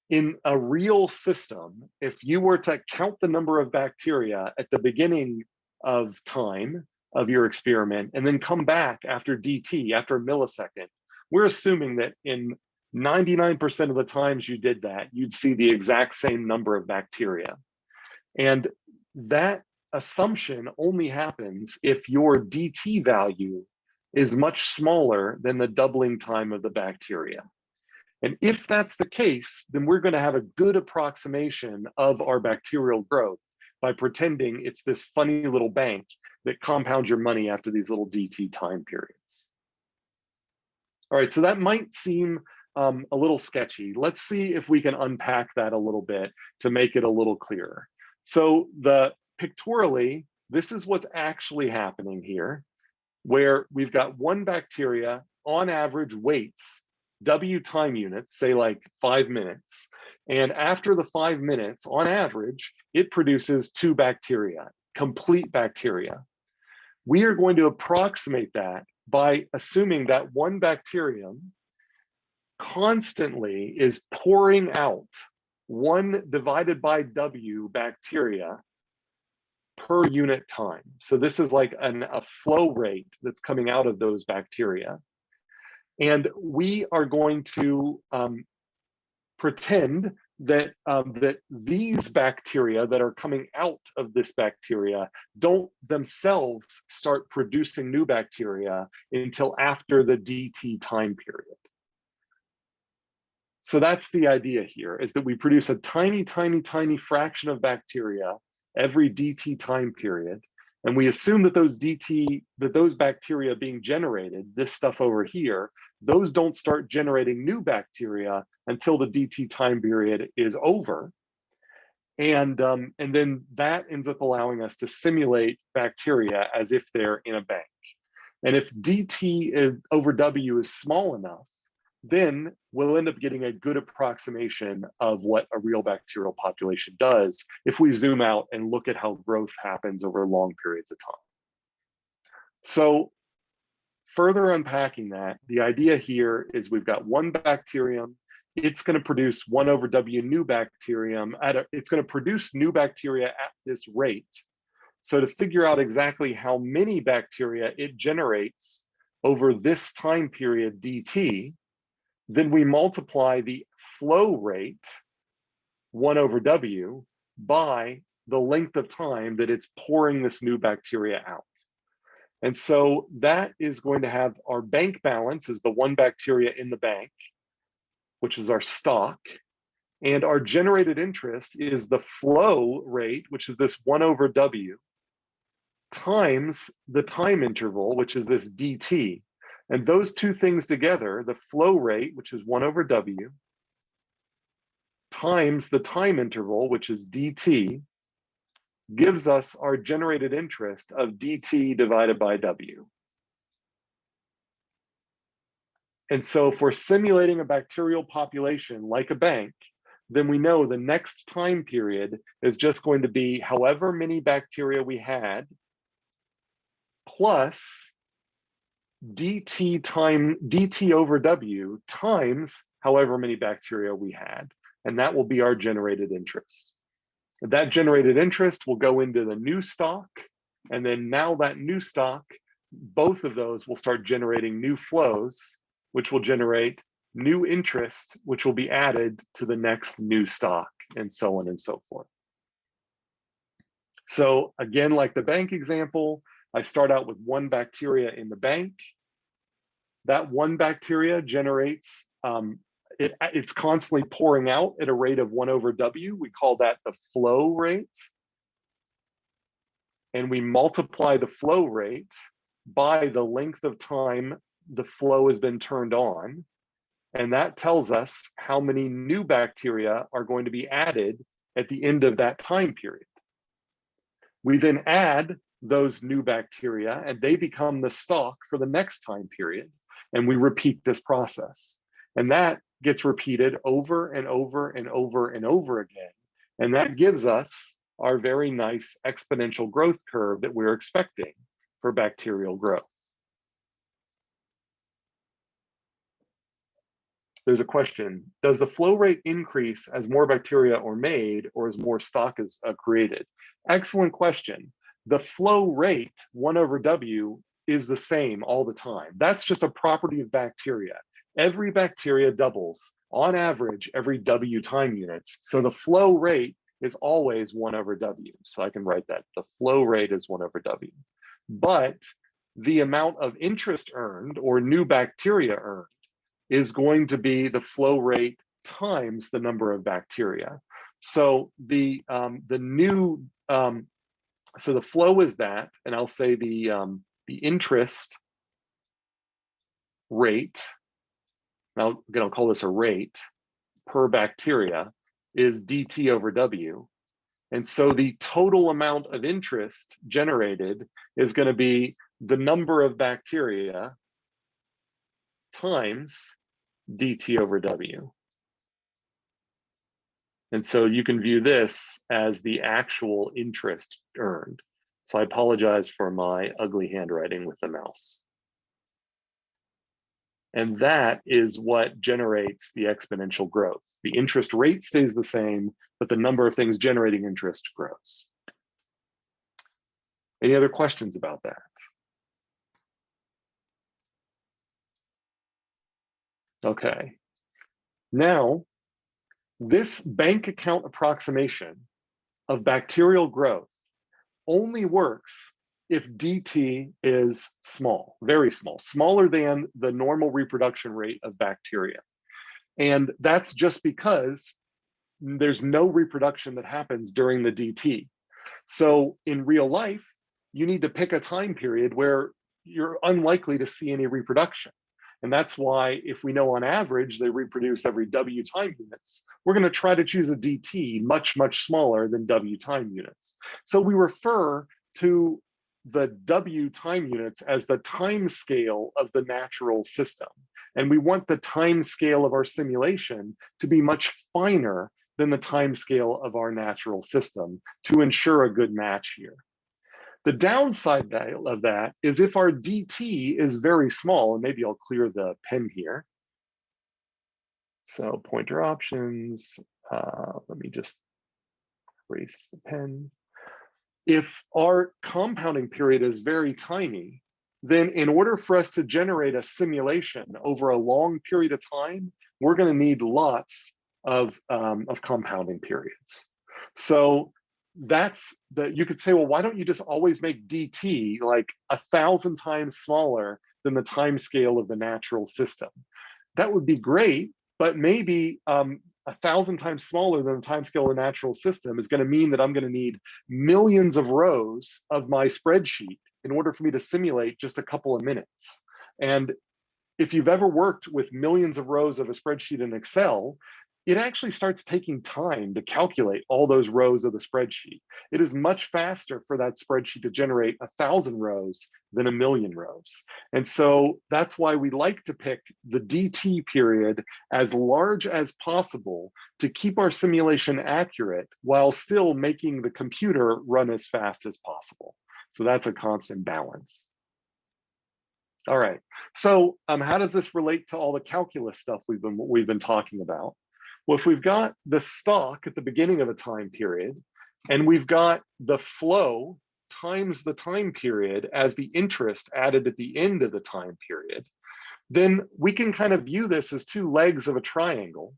in a real system, if you were to count the number of bacteria at the beginning of time of your experiment and then come back after dt, after a millisecond, we're assuming that in 99% of the times you did that, you'd see the exact same number of bacteria. And that assumption only happens if your dt value is much smaller than the doubling time of the bacteria. And if that's the case, then we're going to have a good approximation of our bacterial growth by pretending it's this funny little bank that compounds your money after these little dt time periods. All right, so that might seem a little sketchy. Let's see if we can unpack that a little bit to make it a little clearer. So pictorially, this is what's actually happening here, where we've got one bacteria on average waits W time units, say like 5 minutes. And after the 5 minutes, on average, it produces 2 bacteria, complete bacteria. We are going to approximate that by assuming that one bacterium constantly is pouring out 1 divided by W bacteria per unit time. So this is like a flow rate that's coming out of those bacteria. And we are going to pretend that, that these bacteria that are coming out of this bacteria don't themselves start producing new bacteria until after the dt time period. So that's the idea here, is that we produce a tiny, tiny, tiny fraction of bacteria every dt time period. And we assume that those bacteria being generated, this stuff over here, those don't start generating new bacteria until the dt time period is over. And then that ends up allowing us to simulate bacteria as if they're in a bank. And if dt over w is small enough, then we'll end up getting a good approximation of what a real bacterial population does if we zoom out and look at how growth happens over long periods of time. So further unpacking that, the idea here is we've got one bacterium. It's going to produce 1 over W new bacterium. It's going to produce new bacteria at this rate. So to figure out exactly how many bacteria it generates over this time period dt, then we multiply the flow rate, 1 over W, by the length of time that it's pouring this new bacteria out. And so that is going to have our bank balance is the 1 bacteria in the bank, which is our stock. And our generated interest is the flow rate, which is this 1 over W, times the time interval, which is this dt. And those two things together, the flow rate, which is 1 over W, times the time interval, which is dt, gives us our generated interest of dt divided by W. And so if we're simulating a bacterial population like a bank, then we know the next time period is just going to be however many bacteria we had plus dt over W times however many bacteria we had. And that will be our generated interest. That generated interest will go into the new stock. And then now that new stock, both of those will start generating new flows, which will generate new interest, which will be added to the next new stock, and so on and so forth. So again, like the bank example, I start out with one bacteria in the bank. That one bacteria generates, it's constantly pouring out at a rate of 1 over W. We call that the flow rate. And we multiply the flow rate by the length of time the flow has been turned on. And that tells us how many new bacteria are going to be added at the end of that time period. We then add those new bacteria and they become the stock for the next time period. And we repeat this process. And that gets repeated over and over and over and over again. And that gives us our very nice exponential growth curve that we're expecting for bacterial growth. There's a question, does the flow rate increase as more bacteria are made or as more stock is created? Excellent question. The flow rate, 1 over W, is the same all the time. That's just a property of bacteria. Every bacteria doubles on average every W time units. So the flow rate is always 1 over W. So I can write that. The flow rate is 1 over W. But the amount of interest earned or new bacteria earned is going to be the flow rate times the number of bacteria. So the flow is that, and I'll say the interest rate, now again, I'll call this a rate per bacteria, is dt over W. And so the total amount of interest generated is going to be the number of bacteria times dt over W. And so you can view this as the actual interest earned. So I apologize for my ugly handwriting with the mouse. And that is what generates the exponential growth. The interest rate stays the same, but the number of things generating interest grows. Any other questions about that? Okay. Now, this bank account approximation of bacterial growth only works if dt is small, very small, smaller than the normal reproduction rate of bacteria. And that's just because there's no reproduction that happens during the dt. So in real life, you need to pick a time period where you're unlikely to see any reproduction. And that's why if we know on average they reproduce every W time units, we're going to try to choose a dt much, much smaller than W time units. So we refer to the W time units as the time scale of the natural system. And we want the time scale of our simulation to be much finer than the time scale of our natural system to ensure a good match here. The downside of that is if our dt is very small, and maybe I'll clear the pen here. So pointer options, let me just erase the pen. If our compounding period is very tiny, then in order for us to generate a simulation over a long period of time, we're going to need lots of compounding periods. So that's you could say, well, why don't you just always make dt like 1,000 times smaller than the time scale of the natural system? That would be great, but maybe 1,000 times smaller than the time scale of the natural system is going to mean that I'm going to need millions of rows of my spreadsheet in order for me to simulate just a couple of minutes. And if you've ever worked with millions of rows of a spreadsheet in Excel, it actually starts taking time to calculate all those rows of the spreadsheet. It is much faster for that spreadsheet to generate 1,000 rows than 1,000,000 rows. And so that's why we like to pick the DT period as large as possible to keep our simulation accurate while still making the computer run as fast as possible. So that's a constant balance. All right, so how does this relate to all the calculus stuff we've been talking about? Well, if we've got the stock at the beginning of a time period, and we've got the flow times the time period as the interest added at the end of the time period, then we can kind of view this as two legs of a triangle.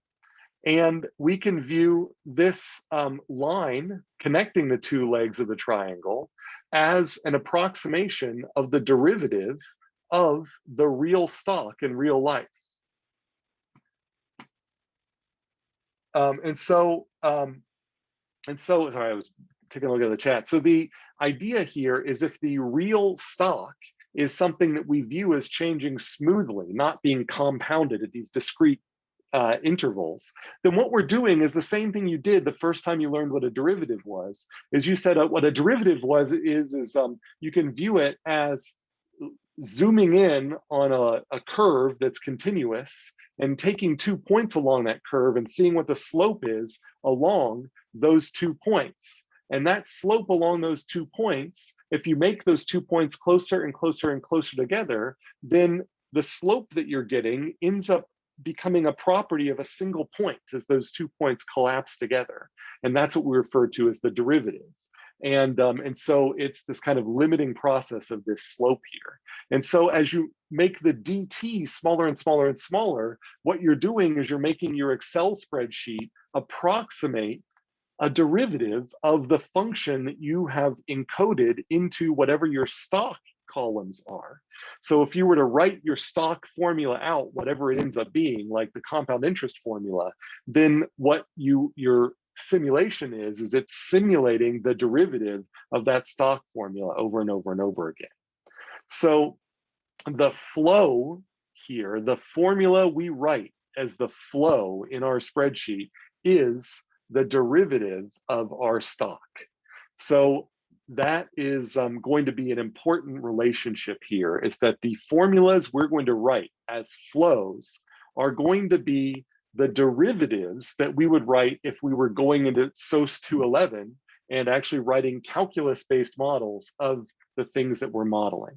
And we can view this line connecting the two legs of the triangle as an approximation of the derivative of the real stock in real life. Sorry, I was taking a look at the chat. So the idea here is if the real stock is something that we view as changing smoothly, not being compounded at these discrete intervals, then what we're doing is the same thing you did the first time you learned what a derivative was, is you said what a derivative is you can view it as zooming in on a curve that's continuous and taking 2 points along that curve and seeing what the slope is along those 2 points. And that slope along those 2 points, if you make those 2 points closer and closer and closer together, then the slope that you're getting ends up becoming a property of a single point as those 2 points collapse together. And that's what we refer to as the derivative. And so it's this kind of limiting process of this slope here. And so as you make the dt smaller and smaller and smaller, what you're doing is you're making your Excel spreadsheet approximate a derivative of the function that you have encoded into whatever your stock columns are. So if you were to write your stock formula out, whatever it ends up being, like the compound interest formula, then what your simulation is it's simulating the derivative of that stock formula over and over and over again. So the flow here, the formula we write as the flow in our spreadsheet is the derivative of our stock. So that is going to be an important relationship here, is that the formulas we're going to write as flows are going to be the derivatives that we would write if we were going into SOS 211 and actually writing calculus-based models of the things that we're modeling.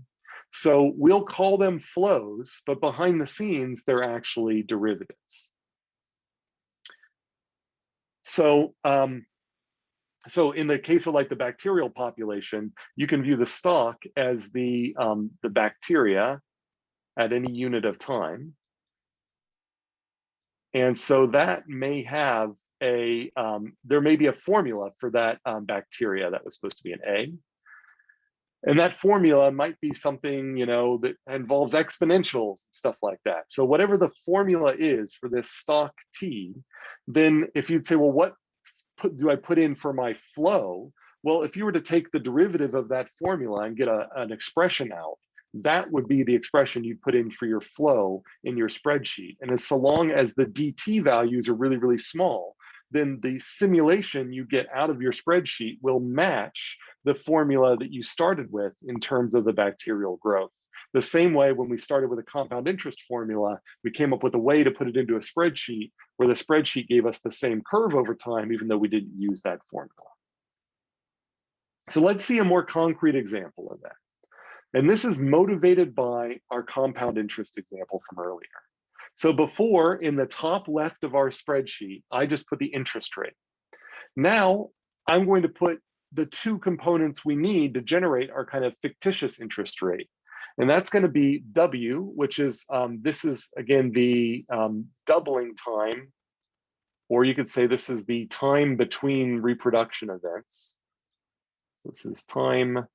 So we'll call them flows, but behind the scenes, they're actually derivatives. So in the case of like the bacterial population, you can view the stock as the bacteria at any unit of time. And so that may have there may be a formula for that bacteria that was supposed to be an A. And that formula might be something, that involves exponentials and stuff like that. So whatever the formula is for this stock T, then if you'd say, well, what do I put in for my flow? Well, if you were to take the derivative of that formula and get an expression out, that would be the expression you'd put in for your flow in your spreadsheet. And so long as the DT values are really, really small, then the simulation you get out of your spreadsheet will match the formula that you started with in terms of the bacterial growth. The same way when we started with a compound interest formula, we came up with a way to put it into a spreadsheet where the spreadsheet gave us the same curve over time, even though we didn't use that formula. So let's see a more concrete example of that. And this is motivated by our compound interest example from earlier. So before, in the top left of our spreadsheet, I just put the interest rate. Now I'm going to put the two components we need to generate our kind of fictitious interest rate. And that's going to be W, which is, this is again the doubling time, or you could say this is the time between reproduction events. This is time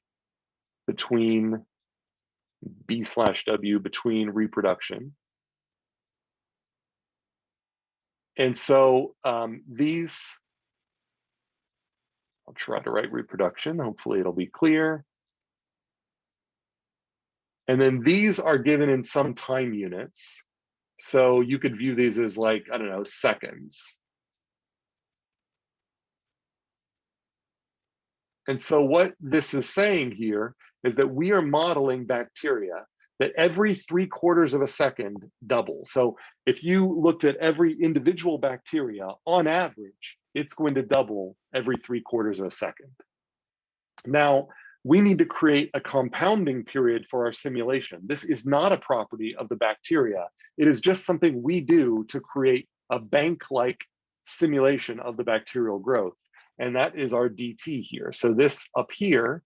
between B/W between reproduction. And so these, I'll try to write reproduction. Hopefully it'll be clear. And then these are given in some time units. So you could view these as like, I don't know, seconds. And so what this is saying here is that we are modeling bacteria that every 3/4 of a second double. So if you looked at every individual bacteria, on average, it's going to double every 3/4 of a second. Now, we need to create a compounding period for our simulation. This is not a property of the bacteria. It is just something we do to create a bank-like simulation of the bacterial growth. And that is our DT here. So this up here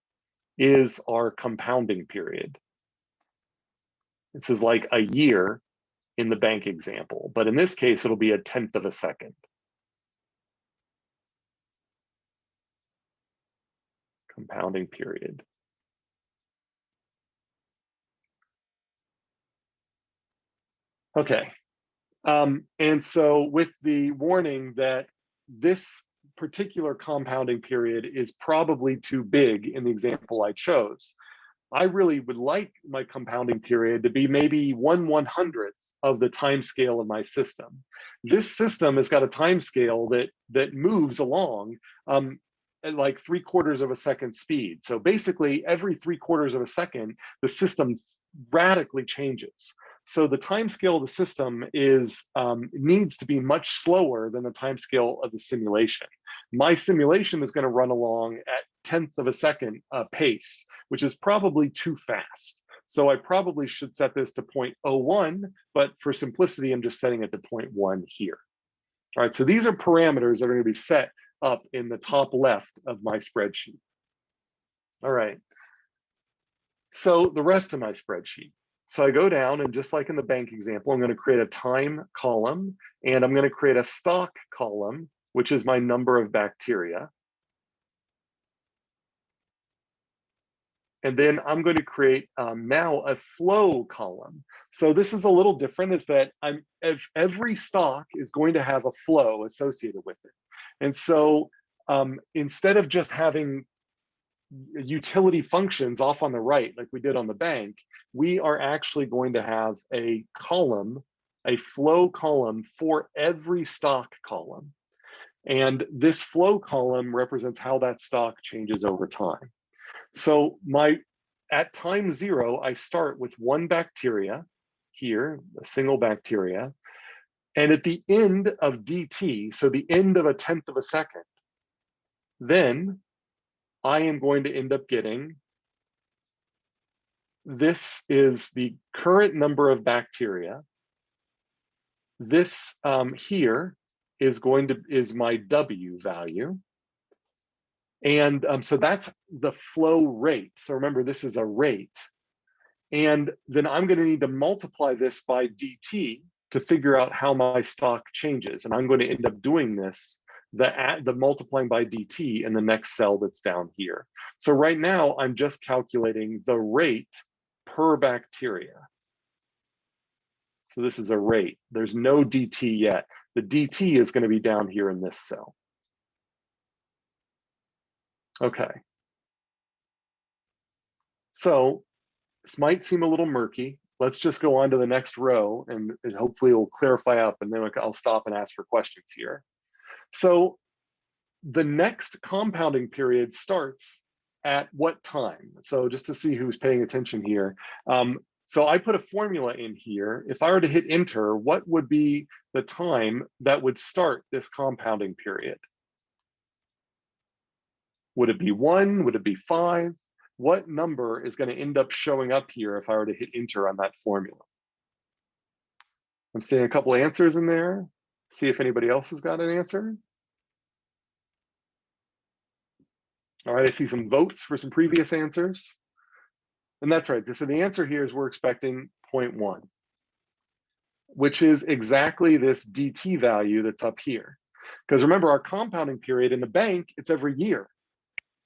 is our compounding period. This is like a year in the bank example, but in this case, it'll be 1/10 of a second. Compounding period. Okay. And so with the warning that this particular compounding period is probably too big in the example I chose, I really would like my compounding period to be maybe 1/100th of the time scale of my system. This system has got a time scale that moves along at like 3/4 of a second speed. So basically every 3/4 of a second, the system radically changes. So the time scale of the system is needs to be much slower than the time scale of the simulation. My simulation is going to run along at 1/10 of a second pace, which is probably too fast. So I probably should set this to 0.01, but for simplicity, I'm just setting it to 0.1 here. All right, so these are parameters that are going to be set up in the top left of my spreadsheet. All right, so the rest of my spreadsheet. So I go down and just like in the bank example, I'm going to create a time column and I'm going to create a stock column, which is my number of bacteria. And then I'm going to create now a flow column. So this is a little different, is that every stock is going to have a flow associated with it. And so instead of just having utility functions off on the right, like we did on the bank, we are actually going to have a column, a flow column for every stock column. And this flow column represents how that stock changes over time. So at time 0, I start with one bacteria here, a single bacteria. And at the end of DT, so the end of 1/10 of a second, then I am going to end up getting, this is the current number of bacteria. This here is my W value. And so that's the flow rate. So remember, this is a rate. And then I'm going to need to multiply this by DT to figure out how my stock changes. And I'm going to end up doing this, the multiplying by DT in the next cell that's down here. So right now, I'm just calculating the rate per bacteria. So this is a rate. There's no DT yet. The DT is going to be down here in this cell. Okay. So this might seem a little murky. Let's just go on to the next row and hopefully it will clarify up, and then I'll stop and ask for questions here. So the next compounding period starts at what time? So just to see who's paying attention here. So I put a formula in here. If I were to hit enter, what would be the time that would start this compounding period? Would it be 1? Would it be 5? What number is going to end up showing up here if I were to hit enter on that formula? I'm seeing a couple answers in there. See if anybody else has got an answer. All right, I see some votes for some previous answers. And that's right. So the answer here is we're expecting 0.1, which is exactly this DT value that's up here. Because remember, our compounding period in the bank, it's every year.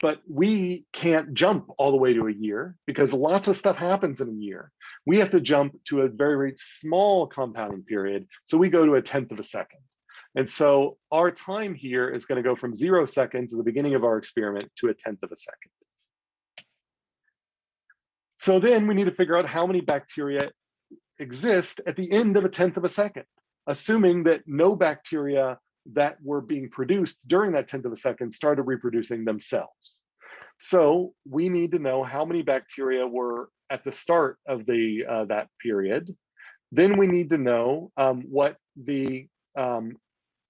But we can't jump all the way to a year because lots of stuff happens in a year. We have to jump to a very, very small compounding period. So we go to 1/10 of a second. And so our time here is going to go from 0 seconds at the beginning of our experiment to 1/10 of a second. So then we need to figure out how many bacteria exist at the end of 1/10 of a second, assuming that no bacteria that were being produced during that 1/10 of a second started reproducing themselves. So we need to know how many bacteria were at the start of that period. Then we need to know what the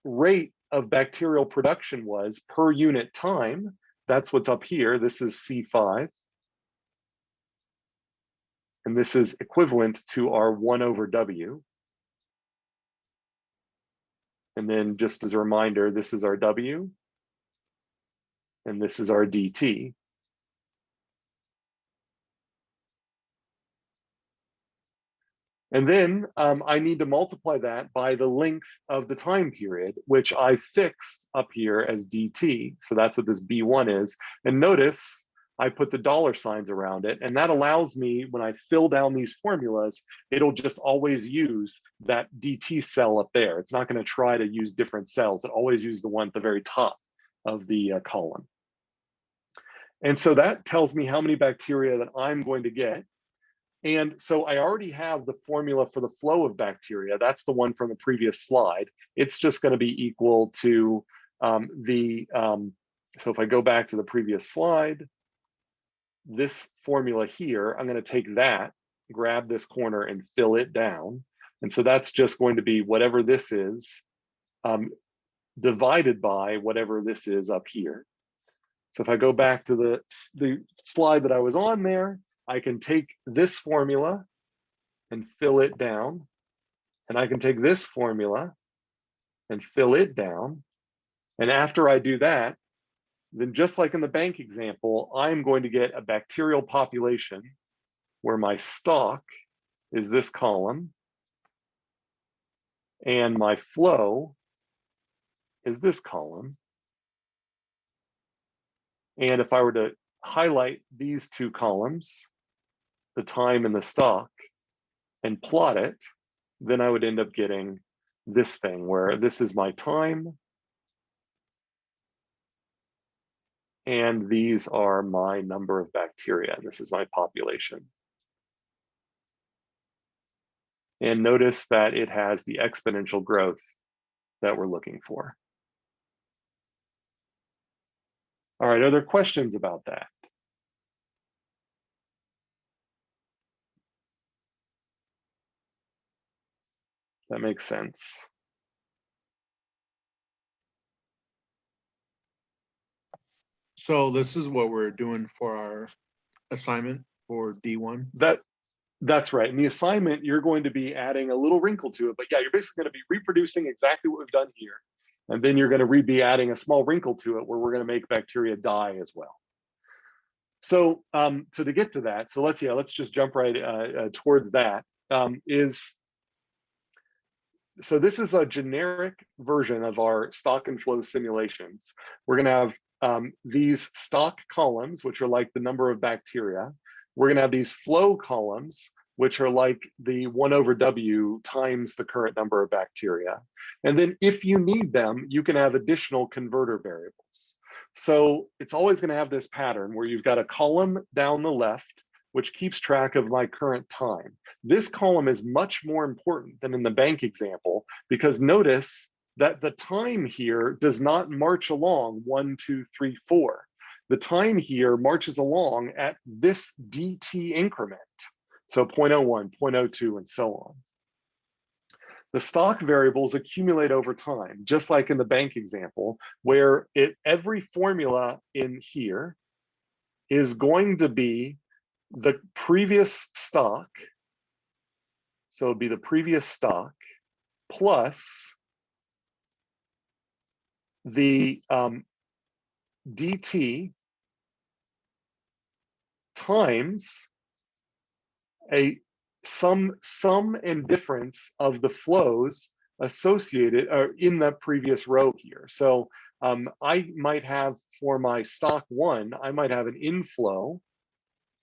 rate of bacterial production was per unit time. That's what's up here. This is C5. And this is equivalent to our 1 over W. And then just as a reminder, this is our W. And this is our DT. And then I need to multiply that by the length of the time period, which I fixed up here as dt. So that's what this B1 is. And notice I put the dollar signs around it. And that allows me, when I fill down these formulas, it'll just always use that dt cell up there. It's not going to try to use different cells. It always uses the one at the very top of the column. And so that tells me how many bacteria that I'm going to get. And so I already have the formula for the flow of bacteria. That's the one from the previous slide. It's just going to be equal to so if I go back to the previous slide, this formula here, I'm going to take that, grab this corner and fill it down. And so that's just going to be whatever this is divided by whatever this is up here. So if I go back to the slide that I was on there, I can take this formula and fill it down. And I can take this formula and fill it down. And after I do that, then just like in the bank example, I'm going to get a bacterial population where my stock is this column and my flow is this column. And if I were to highlight these two columns, the time and the stock, and plot it, then I would end up getting this thing where this is my time and these are my number of bacteria, and this is my population. And notice that it has the exponential growth that we're looking for. All right, are there questions about that? That makes sense. So this is what we're doing for our assignment for D1? That's right. In the assignment, you're going to be adding a little wrinkle to it, but yeah, you're basically going to be reproducing exactly what we've done here. And then you're going to be adding a small wrinkle to it where we're going to make bacteria die as well. So to get to that, so let's just jump right towards that. So this is a generic version of our stock and flow simulations. We're going to have these stock columns, which are like the number of bacteria. We're going to have these flow columns, which are like the 1 over W times the current number of bacteria. And then if you need them, you can have additional converter variables. So it's always going to have this pattern where you've got a column down the left, which keeps track of my current time. This column is much more important than in the bank example, because notice that the time here does not march along 1, 2, 3, 4. The time here marches along at this dt increment. So 0.01, 0.02, and so on. The stock variables accumulate over time, just like in the bank example, where every formula in here is going to be the previous stock. So it'd be the previous stock plus the dt times a sum and difference of the flows associated in the previous row here. So I might have, for my stock 1, I might have an inflow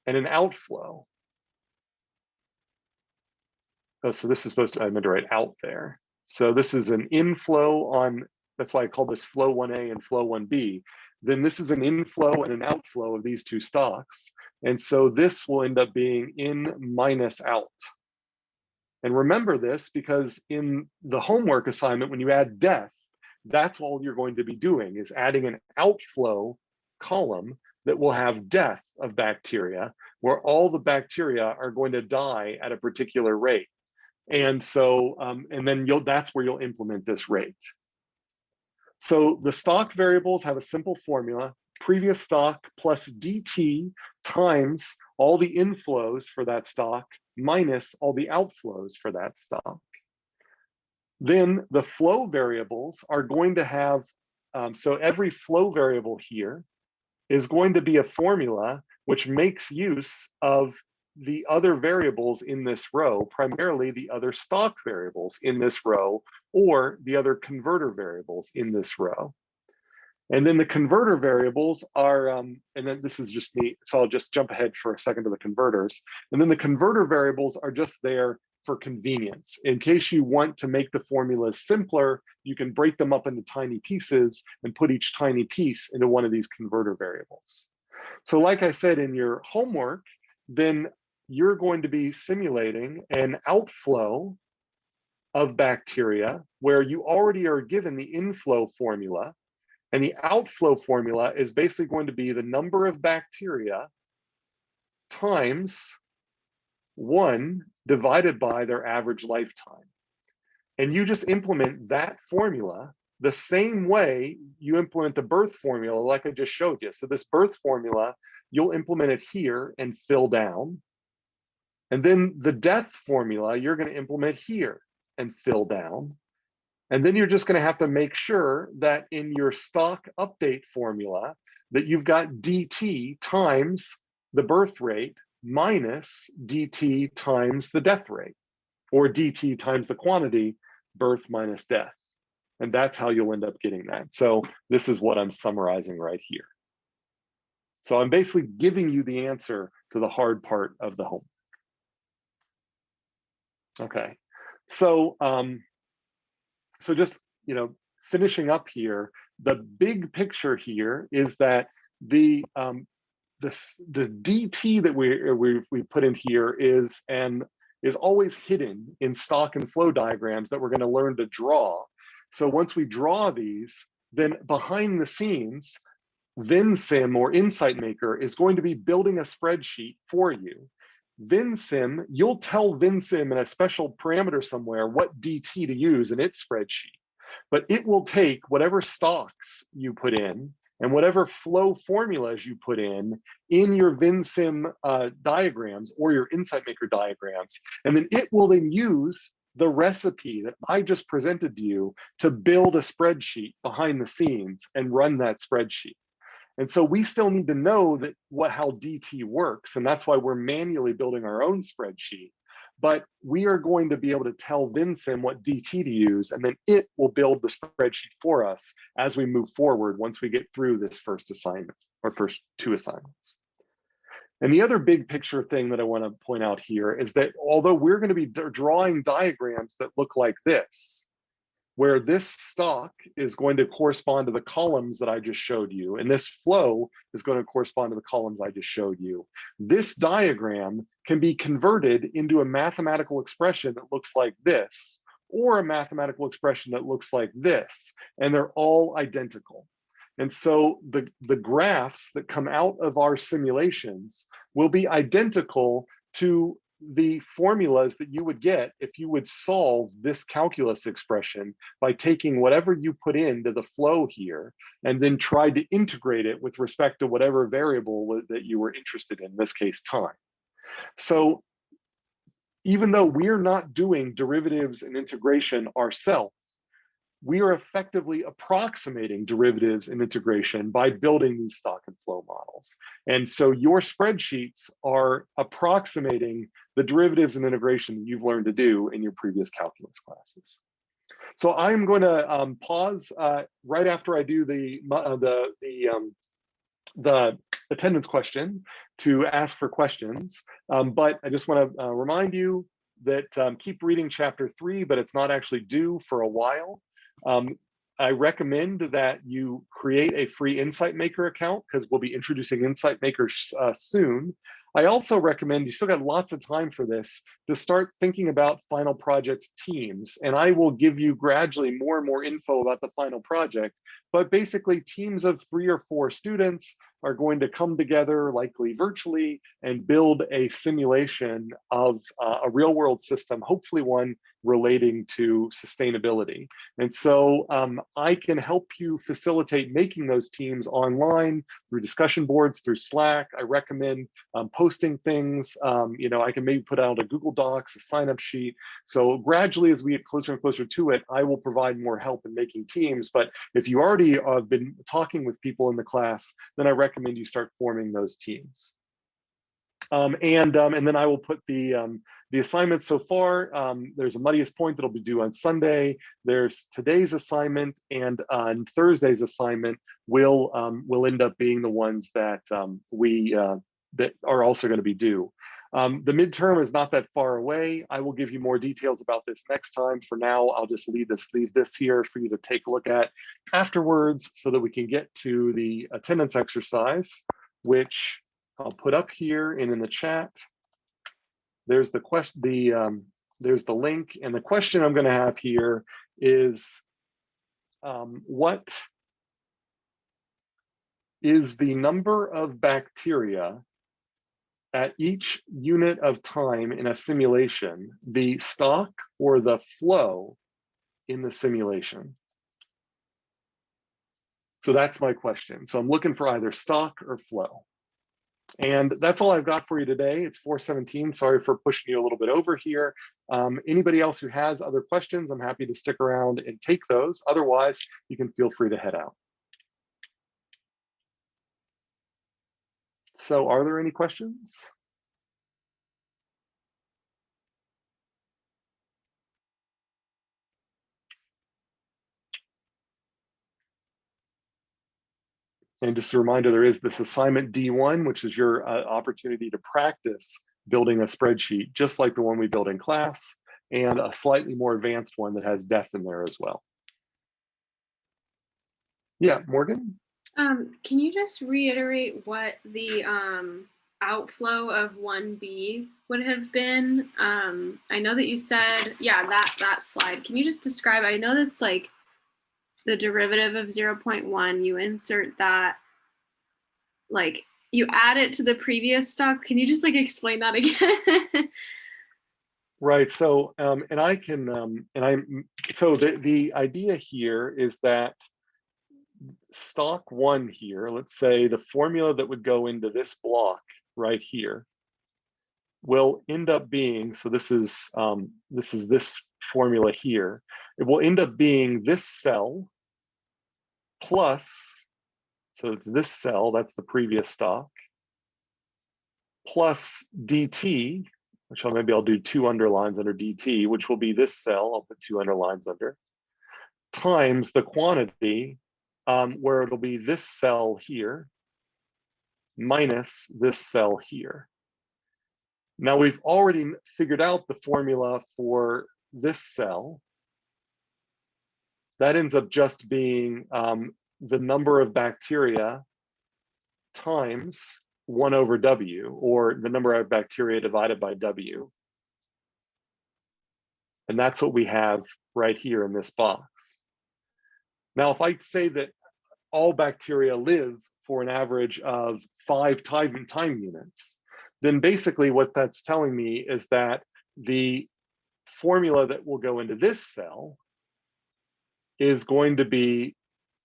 and an outflow. Oh, so this is supposed to, I meant to write out there. So this is an inflow on, that's why I call this flow 1A and flow 1B. Then this is an inflow and an outflow of these two stocks. And so this will end up being in minus out. And remember this because in the homework assignment, when you add death, that's all you're going to be doing is adding an outflow column that will have death of bacteria, where all the bacteria are going to die at a particular rate. And so, and then that's where you'll implement this rate. So the stock variables have a simple formula: previous stock plus dt times all the inflows for that stock minus all the outflows for that stock. Then the flow variables are going to have, so every flow variable here is going to be a formula which makes use of the other variables in this row, primarily the other stock variables in this row, or the other converter variables in this row. And then the converter variables are, and then this is just me, so I'll just jump ahead for a second to the converters. And then the converter variables are just there for convenience. In case you want to make the formulas simpler, you can break them up into tiny pieces and put each tiny piece into one of these converter variables. So like I said in your homework, then you're going to be simulating an outflow of bacteria where you already are given the inflow formula, and the outflow formula is basically going to be the number of bacteria times 1 divided by their average lifetime. And you just implement that formula the same way you implement the birth formula like I just showed you. So this birth formula, you'll implement it here and fill down. And then the death formula, you're going to implement here and fill down. And then you're just going to have to make sure that in your stock update formula that you've got dt times the birth rate minus dt times the death rate, or dt times the quantity, birth minus death. And that's how you'll end up getting that. So this is what I'm summarizing right here. So I'm basically giving you the answer to the hard part of the homework. Okay, so so just, finishing up here, the big picture here is that the dt that we put in here is always hidden in stock and flow diagrams that we're going to learn to draw. So once we draw these, then behind the scenes, VinSim or Insight Maker is going to be building a spreadsheet for you. VinSim, you'll tell VinSim in a special parameter somewhere what DT to use in its spreadsheet, but it will take whatever stocks you put in and whatever flow formulas you put in your VinSim diagrams or your Insight Maker diagrams, and then it will then use the recipe that I just presented to you to build a spreadsheet behind the scenes and run that spreadsheet. And so we still need to know that how DT works, and that's why we're manually building our own spreadsheet. But we are going to be able to tell VinSim what DT to use, and then it will build the spreadsheet for us as we move forward once we get through this first assignment, or first 2 assignments. And the other big picture thing that I want to point out here is that although we're going to be drawing diagrams that look like this, where this stock is going to correspond to the columns that I just showed you, and this flow is going to correspond to the columns I just showed you. This diagram can be converted into a mathematical expression that looks like this, or a mathematical expression that looks like this, and they're all identical. And so the graphs that come out of our simulations will be identical to the formulas that you would get if you would solve this calculus expression by taking whatever you put into the flow here and then tried to integrate it with respect to whatever variable that you were interested in this case, time. So even though we're not doing derivatives and integration ourselves, we are effectively approximating derivatives and integration by building these stock and flow models. And so your spreadsheets are approximating the derivatives and integration that you've learned to do in your previous calculus classes. So I'm going to pause right after I do the attendance question to ask for questions. But I just want to remind you that keep reading chapter 3, but it's not actually due for a while. I recommend that you create a free Insight Maker account because we'll be introducing Insight Maker soon. I also recommend, you still got lots of time for this, to start thinking about final project teams. And I will give you gradually more and more info about the final project. but basically teams of 3 or 4 students are going to come together, likely virtually, and build a simulation of a real world system, hopefully one relating to sustainability. And so I can help you facilitate making those teams online through discussion boards, through Slack. I recommend posting things. I can maybe put out a Google Docs, a sign-up sheet. So gradually, as we get closer and closer to it, I will provide more help in making teams. But if you already have been talking with people in the class, then I recommend you start forming those teams. And then I will put the assignments so far. There's a Muddiest Point that'll be due on Sunday. There's today's assignment, and on Thursday's assignment will end up being the ones that that are also going to be due. The midterm is not that far away. I will give you more details about this next time. For now, I'll just leave this here for you to take a look at afterwards, so that we can get to the attendance exercise, which I'll put up here and in the chat. There's the question, there's the link, and the question I'm going to have here is, what is the number of bacteria at each unit of time in a simulation, the stock or the flow in the simulation? So that's my question. So I'm looking for either stock or flow. And that's all I've got for you today. It's 4:17. Sorry for pushing you a little bit over here. Anybody else who has other questions, I'm happy to stick around and take those. Otherwise, you can feel free to head out. So are there any questions? And just a reminder, there is this assignment D1, which is your opportunity to practice building a spreadsheet, just like the one we built in class, and a slightly more advanced one that has death in there as well. Yeah, Morgan? Can you just reiterate what the outflow of 1B would have been? I know that you said, yeah, that slide. Can you just describe, I know that's like the derivative of 0.1, you insert that, like you add it to the previous stock. Can you just like explain that again? Right. So, and I can, so the idea here is that stock 1 here, let's say the formula that would go into this block right here will end up being, so this is this formula here. It will end up being this cell plus, so it's this cell, that's the previous stock, plus dt, which maybe I'll do 2 underlines under dt, which will be this cell, I'll put 2 underlines under, times the quantity, where it'll be this cell here minus this cell here. Now we've already figured out the formula for this cell. That ends up just being the number of bacteria times 1 over W, or the number of bacteria divided by W. And that's what we have right here in this box. Now, if I say that all bacteria live for an average of 5 time units, then basically what that's telling me is that the formula that will go into this cell is going to be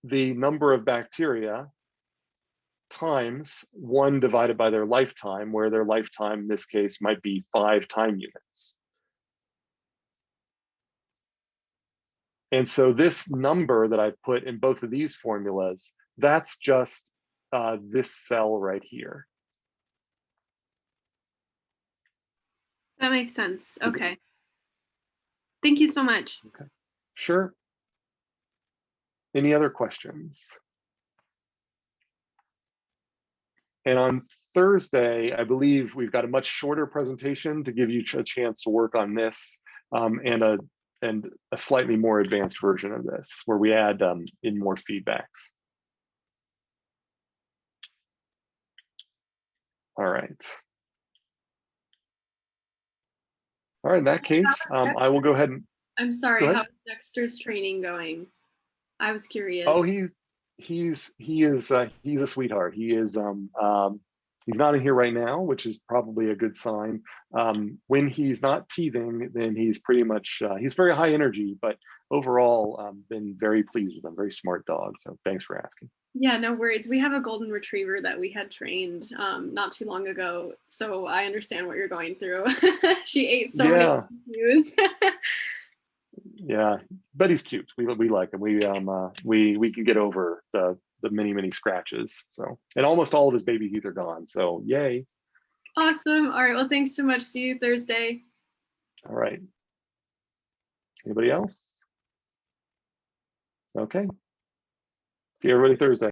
the number of bacteria times 1 divided by their lifetime, where their lifetime in this case might be 5 time units. And so this number that I put in both of these formulas, that's just this cell right here. That makes sense. Okay. Thank you so much. Okay. Sure. Any other questions? And on Thursday, I believe we've got a much shorter presentation to give you a chance to work on this, and a slightly more advanced version of this, where we add in more feedbacks. All right. All right, in that case, I will go ahead and. I'm sorry, how's Dexter's training going? I was curious. Oh, he's a sweetheart. He's not in here right now, which is probably a good sign. When he's not teething, then he's pretty much he's very high energy, but overall been very pleased with him. Very smart dog. So thanks for asking. Yeah, no worries. We have a golden retriever that we had trained not too long ago, so I understand what you're going through. She ate so many cues. Yeah, but he's cute. We like him. We can get over the many scratches. So, and almost all of his baby teeth are gone. So yay. Awesome. All right. Well, thanks so much. See you Thursday. All right. Anybody else? Okay. See everybody Thursday.